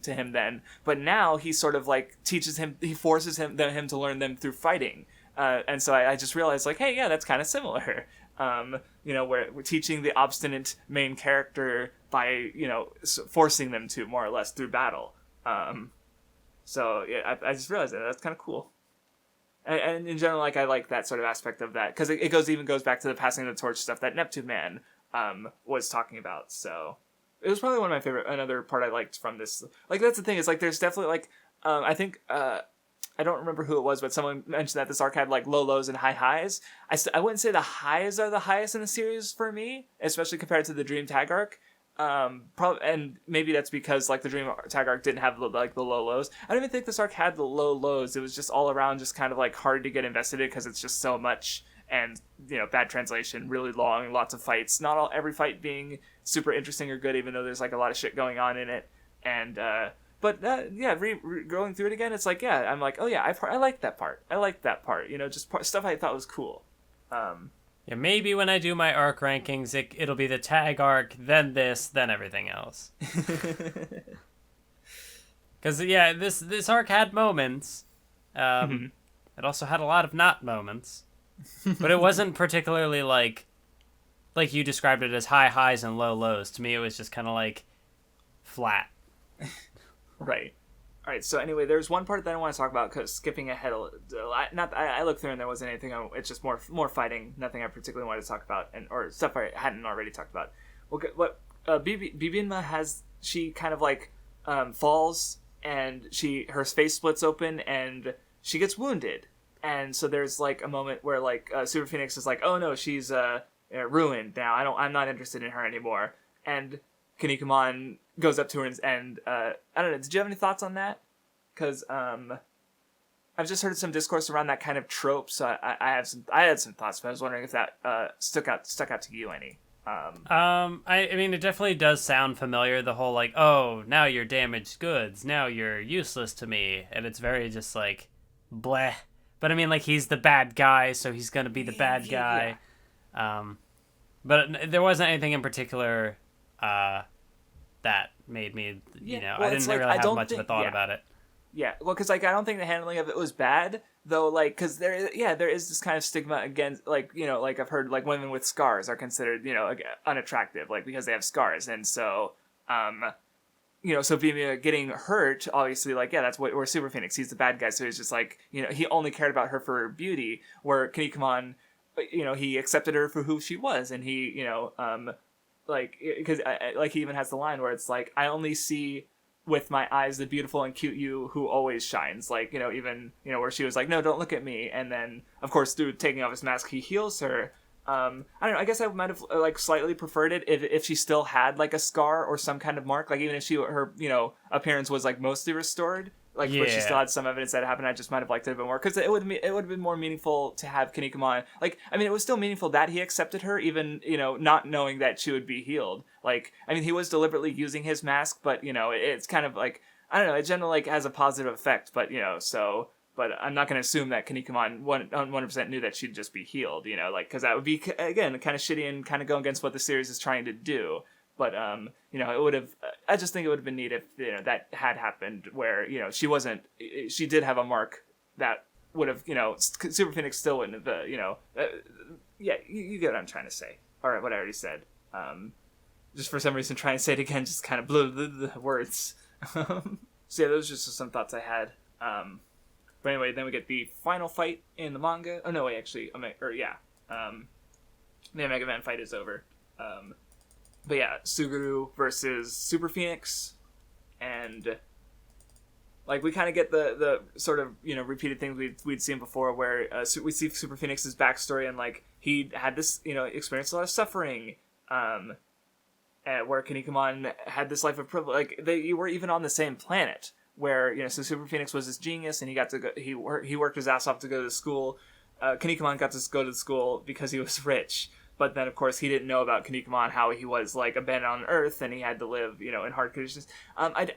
Speaker 1: to him then, but now he sort of like teaches him, he forces him to learn them through fighting. And so I just realized, like, hey, that's kind of similar. Where we're teaching the obstinate main character by, forcing them to, more or less, through battle. So, I just realized that's kind of cool. And in general, like, I like that sort of aspect of that, because it goes back to the passing of the torch stuff that Neptune Man was talking about. So it was probably one of my favorite, another part I liked from this. Like, that's the thing, is, like, there's definitely, like, I think... I don't remember who it was, but someone mentioned that this arc had like low lows and high highs. I wouldn't say the highs are the highest in the series for me, especially compared to the Dream Tag arc. And maybe that's because like the Dream Tag arc didn't have like the low lows. I don't even think this arc had the low lows. It was just all around just kind of like hard to get invested in because it's just so much, and bad translation, really long, lots of fights. Not every fight being super interesting or good, even though there's like a lot of shit going on in it. And But going through it again, it's like, I'm like, oh yeah, I like that part. I like that part. Just stuff I thought was cool.
Speaker 2: Yeah, maybe when I do my arc rankings, it'll be the tag arc, then this, then everything else. Because this arc had moments. It also had a lot of not moments, but it wasn't particularly like you described it as high highs and low lows. To me, it was just kind of like flat.
Speaker 1: Right. All right. So anyway, there's one part that I want to talk about because skipping ahead a little. I looked through and there wasn't anything. It's just more fighting. Nothing I particularly wanted to talk about, or stuff I hadn't already talked about. Well, what Bibimba has, she kind of like falls and her face splits open and she gets wounded. And so there's like a moment where like Super Phoenix is like, oh no, she's ruined now. I'm not interested in her anymore. And Kinnikuman goes up to her and I don't know. Did you have any thoughts on that? Because I've just heard some discourse around that kind of trope. So I had some thoughts, but I was wondering if that stuck out to you any.
Speaker 2: I mean, it definitely does sound familiar. The whole like, oh, now you're damaged goods. Now you're useless to me, and it's very just like, bleh. But I mean, like he's the bad guy, so he's gonna be the bad guy. Yeah. But there wasn't anything in particular that made me, I didn't really have much of a thought about it.
Speaker 1: Yeah, well, because like I don't think the handling of it was bad, though. Like, because there is this kind of stigma against, like like I've heard like women with scars are considered unattractive, like because they have scars, and so so Bibimba getting hurt, obviously, like that's where Super Phoenix, he's the bad guy, so he's just like he only cared about her for her beauty, where Kinnikuman, he accepted her for who she was, and he like because like he even has the line where it's like, I only see with my eyes the beautiful and cute you who always shines, like even where she was like, no, don't look at me, and then of course through taking off his mask he heals her. I don't know, I guess I might have like slightly preferred it if she still had like a scar or some kind of mark, like even if her appearance was like mostly restored, like but she still had some evidence that it happened. I just might have liked it a bit more because it would have been more meaningful to have Kinnikuman, like, I mean, it was still meaningful that he accepted her even not knowing that she would be healed. Like, I mean, he was deliberately using his mask, but it's kind of like, I don't know, it generally like has a positive effect, but so. But I'm not going to assume that Kinnikuman 100% knew that she'd just be healed, like, because that would be, again, kind of shitty and kind of go against what the series is trying to do. But, it would have, I just think it would have been neat if, that had happened where, she did have a mark that would have, Super Phoenix still wouldn't have, you get what I'm trying to say. Or what I already said. Just for some reason trying to say it again just kind of blew the words. So yeah, those are just some thoughts I had. But anyway, then we get the final fight in the manga. Oh no, wait, actually, the Mega Man fight is over. But yeah, Suguru versus Super Phoenix, and like we kind of get the sort of repeated things we'd seen before, where we see Super Phoenix's backstory, and like he had this experienced a lot of suffering, where Kinnikuman had this life of privilege. Like you were even on the same planet. Where so Super Phoenix was this genius, and he got to go. He worked his ass off to go to school. Kinnikuman got to go to school because he was rich, but then of course he didn't know about Kinnikuman, how he was like abandoned on Earth, and he had to live in hard conditions.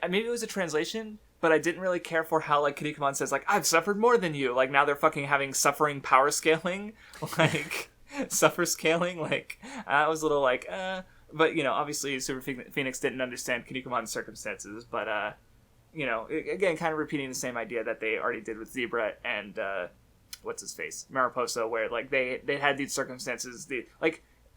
Speaker 1: Maybe it was a translation, but I didn't really care for how like Kinnikuman says like, I've suffered more than you. Like now they're fucking having suffering power scaling, like suffer scaling. Like I was a little like, but obviously Super Phoenix didn't understand Kinnikuman's circumstances, but again, kind of repeating the same idea that they already did with Zebra and what's his face, Mariposa, where like they had these circumstances,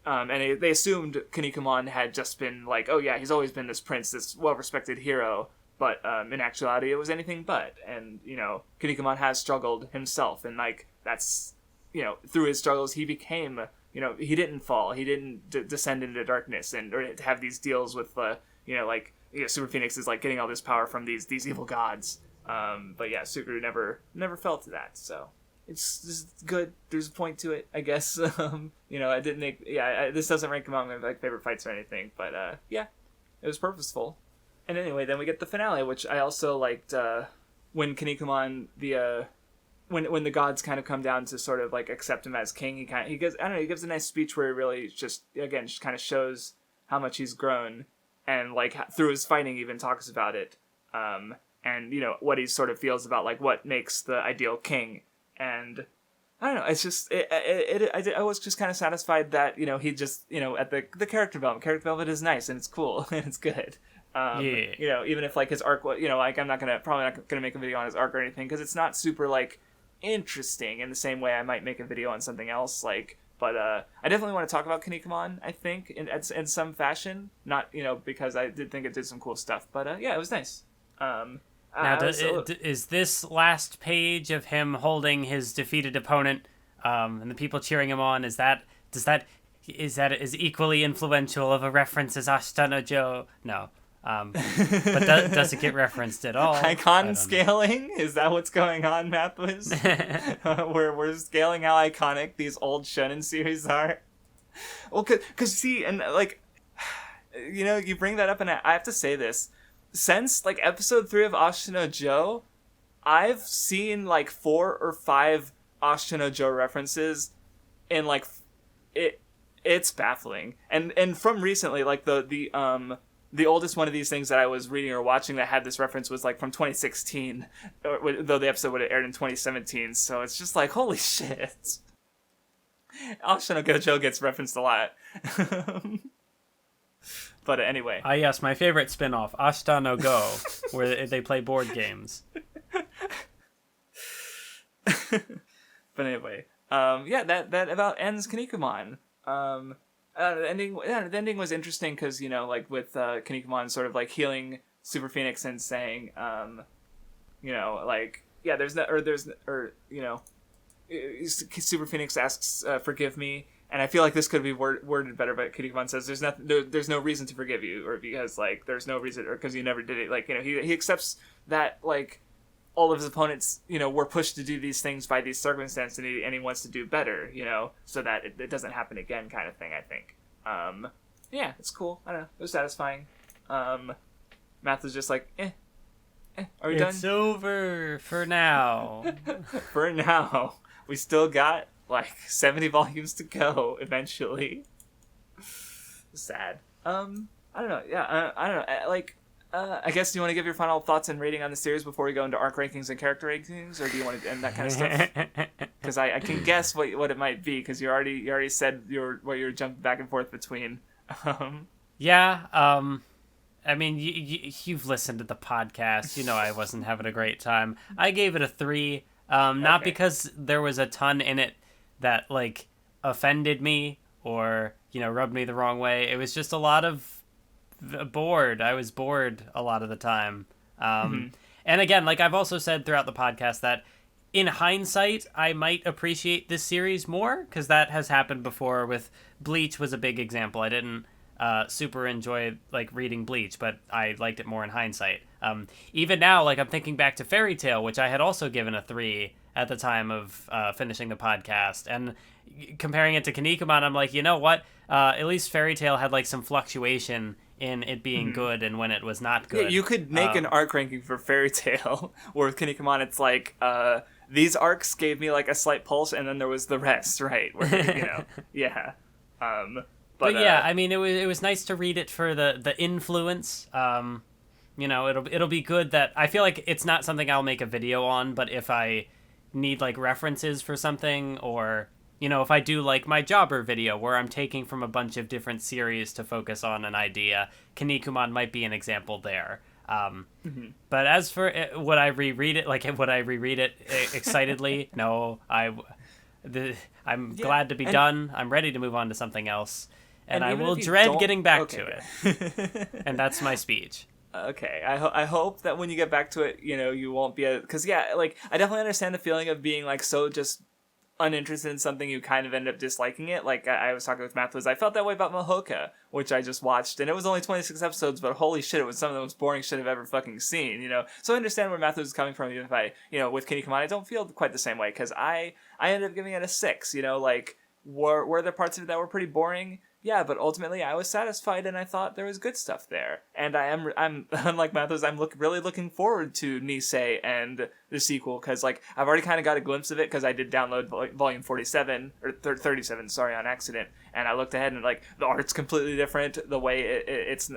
Speaker 1: and they assumed Kinnikuman had just been like, oh yeah, he's always been this prince, this well-respected hero, but in actuality it was anything but, and Kinnikuman has struggled himself, and like that's through his struggles he became he didn't fall, he didn't descend into darkness or have these deals with Super Phoenix is like getting all this power from these evil gods, But yeah, Suguru never felt that, so it's just good. There's a point to it, I guess. I didn't make this doesn't rank among my like favorite fights or anything, but yeah, it was purposeful. And anyway, then we get the finale, which I also liked when Kinnikuman when the gods kind of come down to sort of like accept him as king. He gives a nice speech where he really just kind of shows how much he's grown, and like through his fighting even talks about it. And what he sort of feels about like what makes the ideal king. And I don't know, it's just I was just kind of satisfied that he just at the character development is nice and it's cool and it's good. Even if like his arc, like I'm probably not gonna make a video on his arc or anything because it's not super like interesting in the same way I might make a video on something else. Like, but I definitely want to talk about Kinnikuman. I think in some fashion, not because I did think it did some cool stuff. But yeah, it was nice.
Speaker 2: Now, is this last page of him holding his defeated opponent, and the people cheering him on? Is that as equally influential of a reference as Ashita no Joe? No, but does it get referered at all?
Speaker 1: Icon scaling? Is that what's going on, Mathwiz? we're scaling how iconic these old shonen series are. Well, cause see, and like, you bring that up, and I have to say this. Since like episode 3 of Ashita no Joe, I've seen like 4 or 5 Ashita no Joe references, and like it's baffling. And from recently, like the oldest one of these things that I was reading or watching that had this reference was like from 2016, though the episode would have aired in 2017. So it's just like, holy shit, Ashita no Joe gets referenced a lot. But anyway.
Speaker 2: Yes, my favorite spin-off, Ashita no Go, where they play board games.
Speaker 1: But anyway, that about ends Kinnikuman. The ending was interesting because, like with Kinnikuman sort of like healing Super Phoenix and saying, Super Phoenix asks, forgive me. And I feel like this could be worded better, but Kinnikuman says there's no reason to forgive you, or because like there's no reason, or because you never did it. Like he accepts that like all of his opponents were pushed to do these things by these circumstances, and he wants to do better, so that it doesn't happen again, kind of thing. I think. Yeah, it's cool. I don't know. It was satisfying. Math was just like, are we done?
Speaker 2: It's over for now.
Speaker 1: For now, we still got like 70 volumes to go eventually. Sad. I don't know. Yeah, I don't know. I guess, do you want to give your final thoughts and rating on the series before we go into arc rankings and character rankings, or do you want to end that kind of stuff? Because I can guess what it might be, because you already said what you're jumping back and forth between.
Speaker 2: Yeah. I mean, you've listened to the podcast. I wasn't having a great time. I gave it a 3. Not because there was a ton in it that like offended me or rubbed me the wrong way. It was just a lot of bored. I was bored a lot of the time. And again, like I've also said throughout the podcast that in hindsight I might appreciate this series more, because that has happened before. With Bleach was a big example. I didn't super enjoy like reading Bleach, but I liked it more in hindsight. Even now, like I'm thinking back to Fairy Tail, which I had also given a 3 at the time of finishing the podcast, and comparing it to Kinnikuman, I'm like, you know what? At least Fairy Tail had like some fluctuation in it being good and when it was not good.
Speaker 1: Yeah, you could make an arc ranking for Fairy Tail, where with Kinnikuman it's like these arcs gave me like a slight pulse, and then there was the rest, right? Where, yeah. But
Speaker 2: yeah, I mean, it was nice to read it for the influence. It'll be good that I feel like it's not something I'll make a video on, but if I need like references for something, or if I do like my Jobber video where I'm taking from a bunch of different series to focus on an idea, Kinnikuman might be an example there. But as for would I reread it excitedly? No, I'm glad to be done. I'm ready to move on to something else, and I will dread getting back to it. And that's my speech.
Speaker 1: Okay, I hope that when you get back to it, you won't be because I definitely understand the feeling of being like so just uninterested in something, you kind of end up disliking it. Like I was talking with Mathwiz, I felt that way about Mahoka, which I just watched, and it was only 26 episodes, but holy shit, it was some of the most boring shit I've ever fucking seen, you know? So I understand where Mathwiz is coming from, even if I, you know, with Kinnikuman, I don't feel quite the same way, because I ended up giving it a 6, you know, like, were there parts of it that were pretty boring? Yeah, but ultimately I was satisfied, and I thought there was good stuff there. And I'm unlike Mathos, I'm really looking forward to Nisei and the sequel, because like I've already kind of got a glimpse of it, because I did download volume 47 or 37, sorry, on accident, and I looked ahead and like the art's completely different. The way it's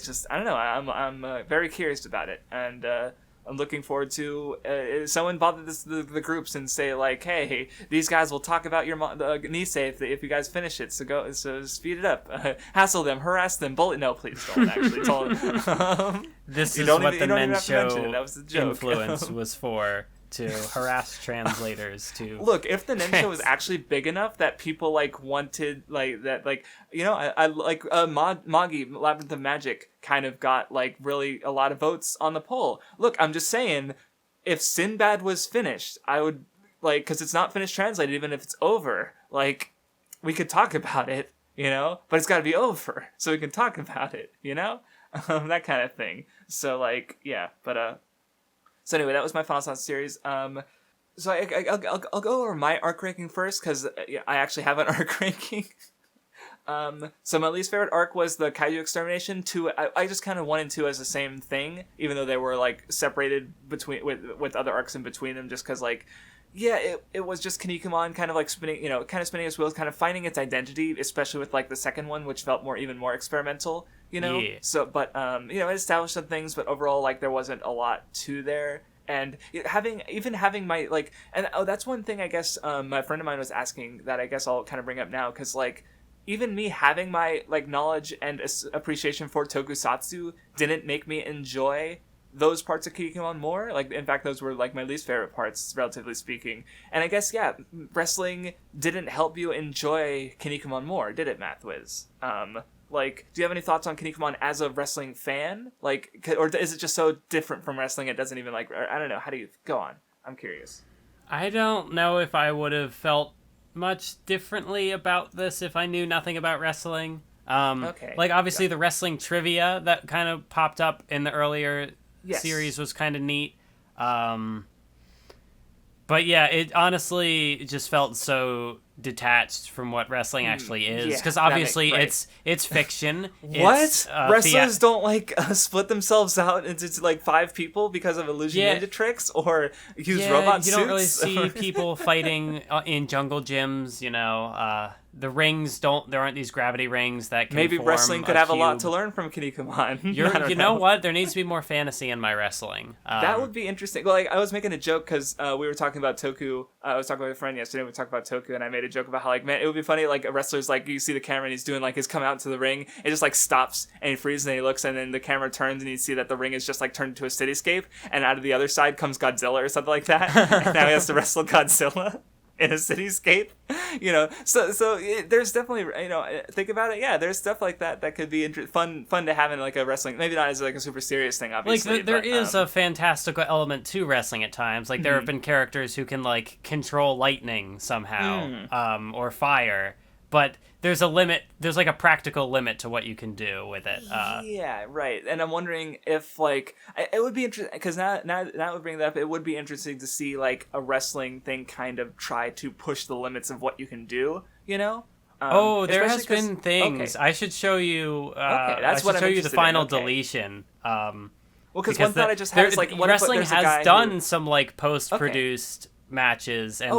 Speaker 1: just, I don't know. I'm very curious about it, and I'm looking forward to someone bother the groups and say like, hey, these guys will talk about your Nisei if you guys finish it. So speed it up, hassle them, harass them, bully. No, please don't actually.
Speaker 2: This is what the Nen Show
Speaker 1: joke.
Speaker 2: influence was for. To harass translators to
Speaker 1: look, if the Nen Show was actually big enough that people like wanted like that, like, you know, I like Magi Labyrinth of Magic kind of got like really a lot of votes on the poll. Look, I'm just saying, if Sinbad was finished, I would like, because it's not finished translated, even if it's over, like we could talk about it, you know, but it's got to be over so we can talk about it, you know, that kind of thing. So like, yeah, but so anyway, that was my Final Fantasy series. So I'll go over my arc ranking first, because I actually have an arc ranking. So my least favorite arc was the Kaiju Extermination. 2, I just kind of 1 and 2 as the same thing, even though they were like separated between with other arcs in between them, just because like, yeah, it was just Kinnikuman kind of like spinning its wheels, kind of finding its identity, especially with like the second one, which felt even more experimental, you know? Yeah. So, but, you know, it established some things, but overall, like, there wasn't a lot to there. And having my, like, and that's one thing I guess my friend of mine was asking that I guess I'll kind of bring up now, because, like, even me having my, like, knowledge and appreciation for tokusatsu didn't make me enjoy those parts of Kinnikuman more. Like, in fact, those were like my least favorite parts, relatively speaking. And I guess, yeah, wrestling didn't help you enjoy Kinnikuman more, did it, Mathwiz? Like, do you have any thoughts on Kinnikuman as a wrestling fan? Like, or is it just so different from wrestling it doesn't even like, I don't know, how do you go on? I'm curious.
Speaker 2: I don't know if I would have felt much differently about this if I knew nothing about wrestling. Okay. Like, obviously, the wrestling trivia that kind of popped up in the earlier series was kind of neat. But yeah, it honestly just felt so detached from what wrestling actually is, because obviously it's fiction.
Speaker 1: What? Wrestlers don't like split themselves out into like 5 people because of illusion ninja tricks, or use robot suits?
Speaker 2: You don't really see people fighting in jungle gyms, you know. The rings there aren't these gravity rings that can
Speaker 1: maybe
Speaker 2: form
Speaker 1: wrestling could have a lot to learn from Kinnikuman.
Speaker 2: You know what? There needs to be more fantasy in my wrestling.
Speaker 1: That would be interesting. Well, like, I was making a joke because we were talking about Toku. I was talking with a friend yesterday. We talked about Toku, and I made a joke about how, like, man, it would be funny, like, a wrestler's, like, you see the camera and he's doing, like, his come out to the ring. It just, like, stops and he freezes and he looks, and then the camera turns and you see that the ring is just, like, turned into a cityscape, and out of the other side comes Godzilla or something like that. And now he has to wrestle Godzilla in a cityscape, you know. So there's definitely, you know, think about it. Yeah, there's stuff like that could be fun to have in like a wrestling. Maybe not as like a super serious thing, obviously.
Speaker 2: Like there is a fantastical element to wrestling at times. Like there have been characters who can like control lightning somehow, or fire. But there's a limit. There's like a practical limit to what you can do with it.
Speaker 1: Yeah, right. And I'm wondering if like it would be interesting, because now would bring that up. It would be interesting to see like a wrestling thing kind of try to push the limits of what you can do. You know.
Speaker 2: There has been things. Okay. I should show you.
Speaker 1: That's what I'm interested in.
Speaker 2: show you the final deletion.
Speaker 1: Well, because one thought I just had is like
Speaker 2: wrestling has done some like post-produced matches and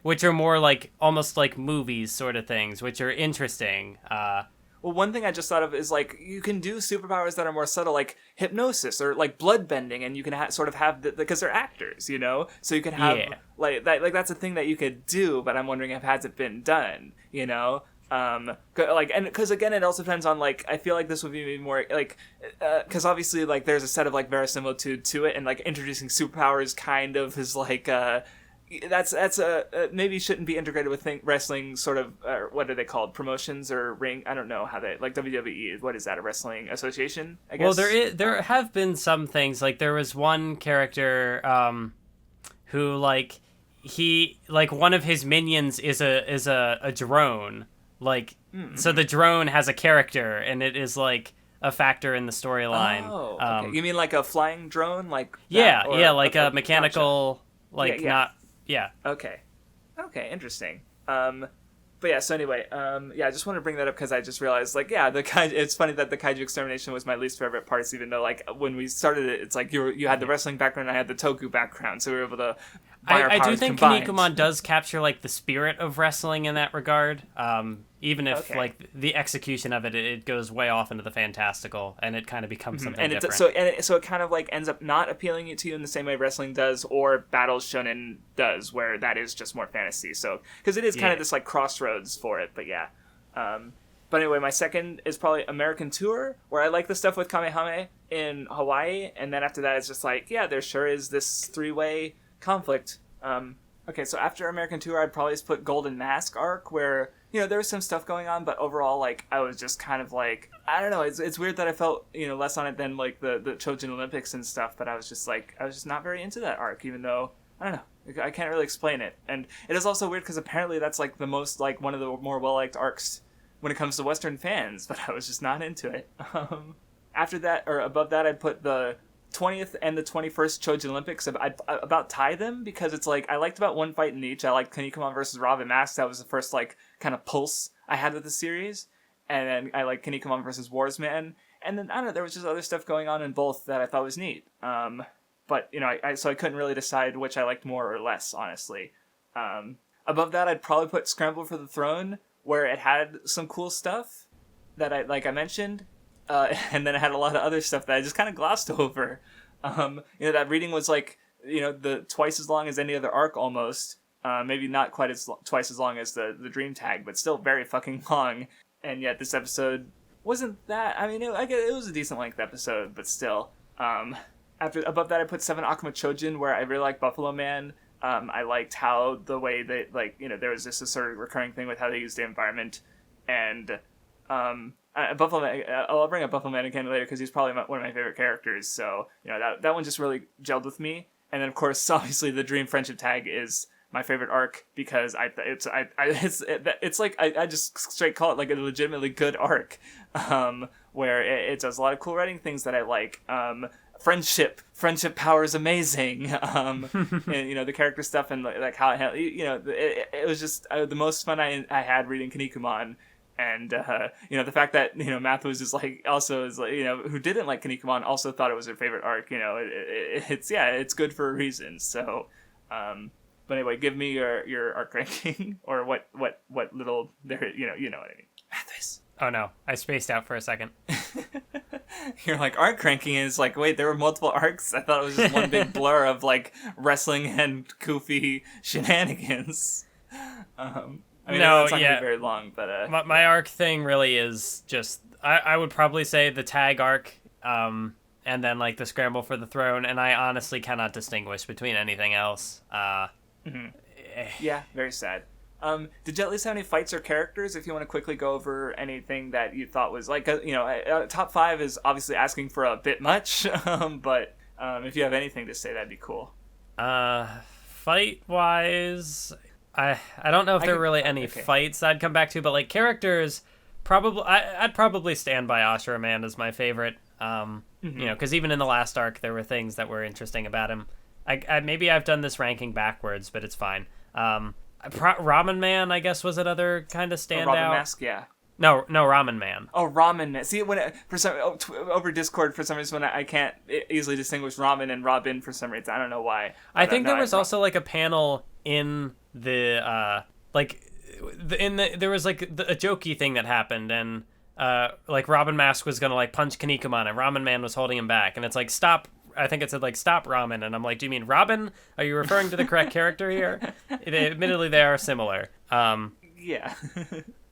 Speaker 2: which are more like almost like movies sort of things, which are interesting.
Speaker 1: Well, one thing I just thought of is like you can do superpowers that are more subtle, like hypnosis or like blood bending, and you can sort of have because they're actors, you know, so you can have like that. Like that's a thing that you could do, but I'm wondering if has it been done, you know. Like, and because again it also depends on like I feel like this would be more like because obviously like there's a set of like verisimilitude to it, and like introducing superpowers kind of is like that's maybe shouldn't be integrated with wrestling sort of what are they called, promotions or ring, I don't know how they, like WWE, what is that, a wrestling association, I guess?
Speaker 2: Well, there have been some things, like there was one character who like he like one of his minions is a drone. Like so the drone has a character and it is like a factor in the storyline.
Speaker 1: Oh, okay. You mean like a flying drone, like
Speaker 2: yeah,
Speaker 1: that, or,
Speaker 2: yeah, like a mechanical,
Speaker 1: gotcha.
Speaker 2: like not, yeah.
Speaker 1: Okay, interesting. But yeah, so anyway, I just wanted to bring that up because I just realized, like, yeah, it's funny that the kaiju extermination was my least favorite parts, even though, like, when we started it, it's like you had the wrestling background, and I had the toku background, so we were able to buy our
Speaker 2: I do
Speaker 1: powers
Speaker 2: think
Speaker 1: combined.
Speaker 2: Kinnikuman does capture, like, the spirit of wrestling in that regard, even if, like, the execution of it goes way off into the fantastical, and it kind of becomes something different.
Speaker 1: So it kind of, like, ends up not appealing to you in the same way wrestling does, or Battles Shonen does, where that is just more fantasy, so, because it is kind of this, like, crossroads for it, but yeah. But anyway, my second is probably American Tour, where I like the stuff with Kamehame in Hawaii, and then after that it's just like, yeah, there sure is this three-way conflict. Okay, so after American Tour, I'd probably just put Golden Mask arc, where, you know, there was some stuff going on, but overall, like, I was just kind of like, I don't know, it's weird that I felt, you know, less on it than, like, the Chojin Olympics and stuff, but I was just not very into that arc, even though, I don't know, I can't really explain it. And it is also weird, because apparently that's, like, the most, like, one of the more well-liked arcs when it comes to Western fans, but I was just not into it. After that, or above that, I'd put the 20th and the 21st Chojin Olympics. I'd about tie them, because it's like I liked about one fight in each. I liked Kinnikuman versus Robin Mask. That was the first like kind of pulse I had with the series, and then I liked Kinnikuman versus Warsman. And then I don't know, there was just other stuff going on in both that I thought was neat. But you know, so I couldn't really decide which I liked more or less, honestly. Above that, I'd probably put Scramble for the Throne, where it had some cool stuff that I mentioned. And then it had a lot of other stuff that I just kind of glossed over. You know, that reading was like, you know, the twice as long as any other arc almost. Maybe not quite twice as long as the Dream Tag, but still very fucking long. And yet this episode wasn't that. I mean, it was a decent length episode, but still. Above that, I put 7 Akuma Chojin, where I really like Buffalo Man. I liked how the way they, like, you know, there was this sort of recurring thing with how they used the environment, and Buffalo Man, I'll bring up Buffalo Man again later because he's probably one of my favorite characters. So you know that one just really gelled with me. And then of course, obviously, the Dream Friendship Tag is my favorite arc because it's like I just straight call it like a legitimately good arc, where it does a lot of cool writing things that I like. Friendship power is amazing. And you know the character stuff and like how you know it was just the most fun I had reading Kinnikuman. And, you know, the fact that, you know, Mathwiz is like, also is like, you know, who didn't like Kinnikuman also thought it was her favorite arc, you know, it's good for a reason. So, but anyway, give me your arc ranking or what little there, you know what I mean. Mathwiz.
Speaker 2: Oh no, I spaced out for a second.
Speaker 1: You're like, arc ranking is like, wait, there were multiple arcs? I thought it was just one big blur of like wrestling and goofy shenanigans. I mean, it's not gonna be very long, but
Speaker 2: my arc thing really is just I would probably say the tag arc, and then like the Scramble for the Throne, and I honestly cannot distinguish between anything else.
Speaker 1: Yeah, very sad. Did you at least have any fights or characters? If you want to quickly go over anything that you thought was like, you know, top 5 is obviously asking for a bit much, but if you have anything to say, that'd be cool.
Speaker 2: Fight wise, I don't know if there are really any fights I'd come back to, but like characters, probably I'd probably stand by Ashura Man as my favorite. You know, because even in the last arc, there were things that were interesting about him. Maybe I've done this ranking backwards, but it's fine. Ramen Man, I guess, was another kind of standout.
Speaker 1: Ramen Mask, yeah.
Speaker 2: No, Ramen Man.
Speaker 1: Oh, Ramen Man. See, over Discord, for some reason, I can't easily distinguish Ramen and Robin for some reason. I don't know why.
Speaker 2: I think there was also like a panel in the there was like a jokey thing that happened, and like Robin Mask was gonna like punch Kinnikuman, and Ramen Man was holding him back, and it's like stop. I think it said like stop Ramen, and I'm like, do you mean Robin? Are you referring to the correct character here? Admittedly, they are similar.
Speaker 1: Yeah.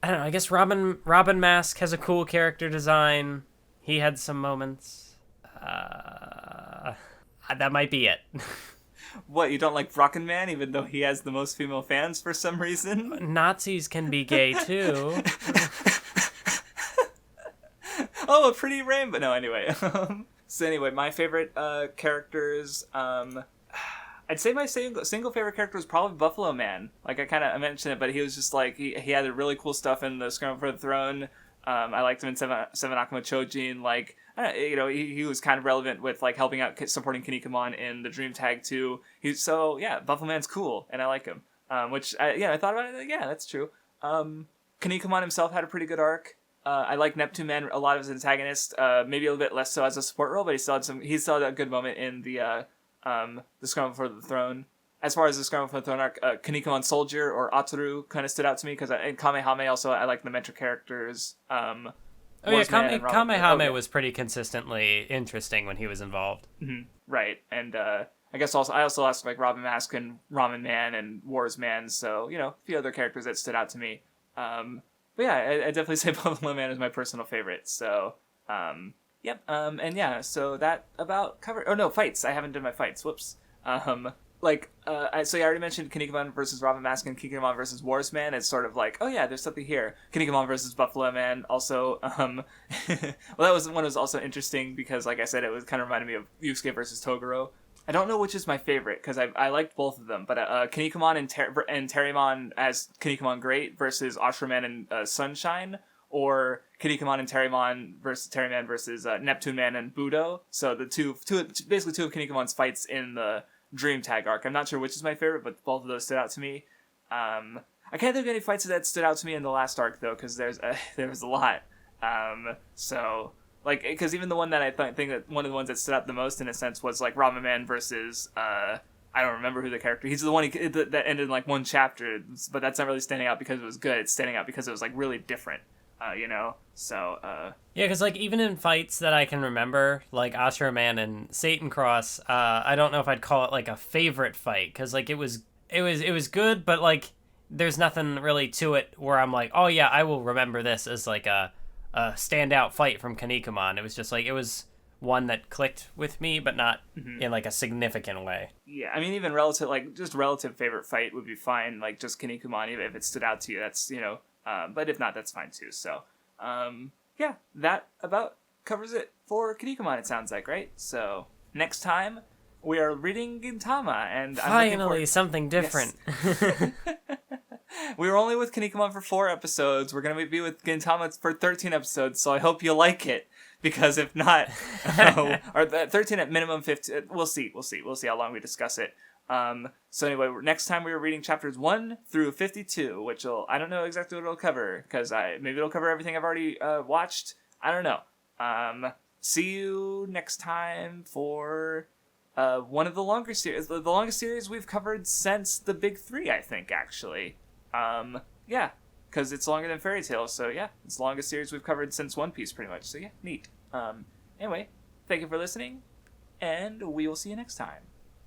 Speaker 2: I don't know. I guess Robin Mask has a cool character design. He had some moments. That might be it.
Speaker 1: What, you don't like Rockin' Man, even though he has the most female fans for some reason?
Speaker 2: Nazis can be gay too.
Speaker 1: Oh, a pretty rainbow. No, anyway. So anyway, my favorite characters. I'd say my single favorite character was probably Buffalo Man. Like, I mentioned it, but he was just like, he had really cool stuff in the Scramble for the Throne. I liked him in Seven Akuma Chojin. Like, he was kind of relevant with, like, helping out, supporting Kinnikuman in the Dream Tag too. Buffalo Man's cool, and I like him. I thought about it, yeah, that's true. Kinnikuman himself had a pretty good arc. I like Neptune Man, a lot of his antagonists, maybe a little bit less so as a support role, but he still had a good moment in the Scramble for the Throne. As far as the Scramble for the Throne arc, Kinnikuman Soldier or Ataru kind of stood out to me, because in Kamehame also, I like the mentor characters.
Speaker 2: Kamehame was pretty consistently interesting when he was involved.
Speaker 1: Mm-hmm. Right, and I guess I also lost like Robin Mask and Ramen Man and Wars Man, so, a few other characters that stood out to me. But yeah, I definitely say Buffalo Man is my personal favorite. So, yep. So that about covered. Oh no, fights. I haven't done my fights. Whoops. So I already mentioned Kinnikuman versus Robin Mask and Kinnikuman versus Wars Man. It's sort of like, oh yeah, there's something here. Kinnikuman versus Buffalo Man. Also, well, that was one was also interesting because, like I said, it was kind of reminded me of Yusuke versus Toguro. I don't know which is my favorite, because I liked both of them, but Kinnikuman and Terriman as Kinnikuman Great versus Ashraman and Sunshine, or Kinnikuman and Terriman versus Neptune Man and Budo. So the basically two of Kinnikuman's fights in the Dream Tag arc. I'm not sure which is my favorite, but both of those stood out to me. I can't think of any fights that stood out to me in the last arc, though, because there was a lot. Because even the one that I think that one of the ones that stood out the most, in a sense, was like Ramen Man versus I don't remember who the character. He's the one that ended in like one chapter, but that's not really standing out because it was good. It's standing out because it was like really different, So yeah,
Speaker 2: because like even in fights that I can remember, like Ashura Man and Satan Cross, I don't know if I'd call it like a favorite fight, because like it was good, but like there's nothing really to it where I'm like, oh yeah, I will remember this as like a standout fight from Kinnikuman. It was just like, it was one that clicked with me, but not in like a significant way.
Speaker 1: Yeah, I mean, even relative favorite fight would be fine. Like just Kinnikuman, even if it stood out to you, that's, but if not, that's fine too. So, yeah, that about covers it for Kinnikuman, it sounds like, right? So next time we are reading Gintama, and
Speaker 2: finally something different.
Speaker 1: Yes. We were only with Kinnikuman for 4 episodes. We're going to be with Gintama for 13 episodes, so I hope you like it. Because if not, or 13 at minimum, 15, we'll see. We'll see how long we discuss it. So anyway, next time we were reading chapters 1 through 52, which I don't know exactly what it'll cover, because maybe it'll cover everything I've already watched. I don't know. See you next time for one of the longer series. The longest series we've covered since the Big 3, I think, actually. Yeah, because it's longer than Fairy Tail, so yeah, it's the longest series we've covered since One Piece, pretty much, so yeah, neat. Anyway, thank you for listening, and we will see you next time.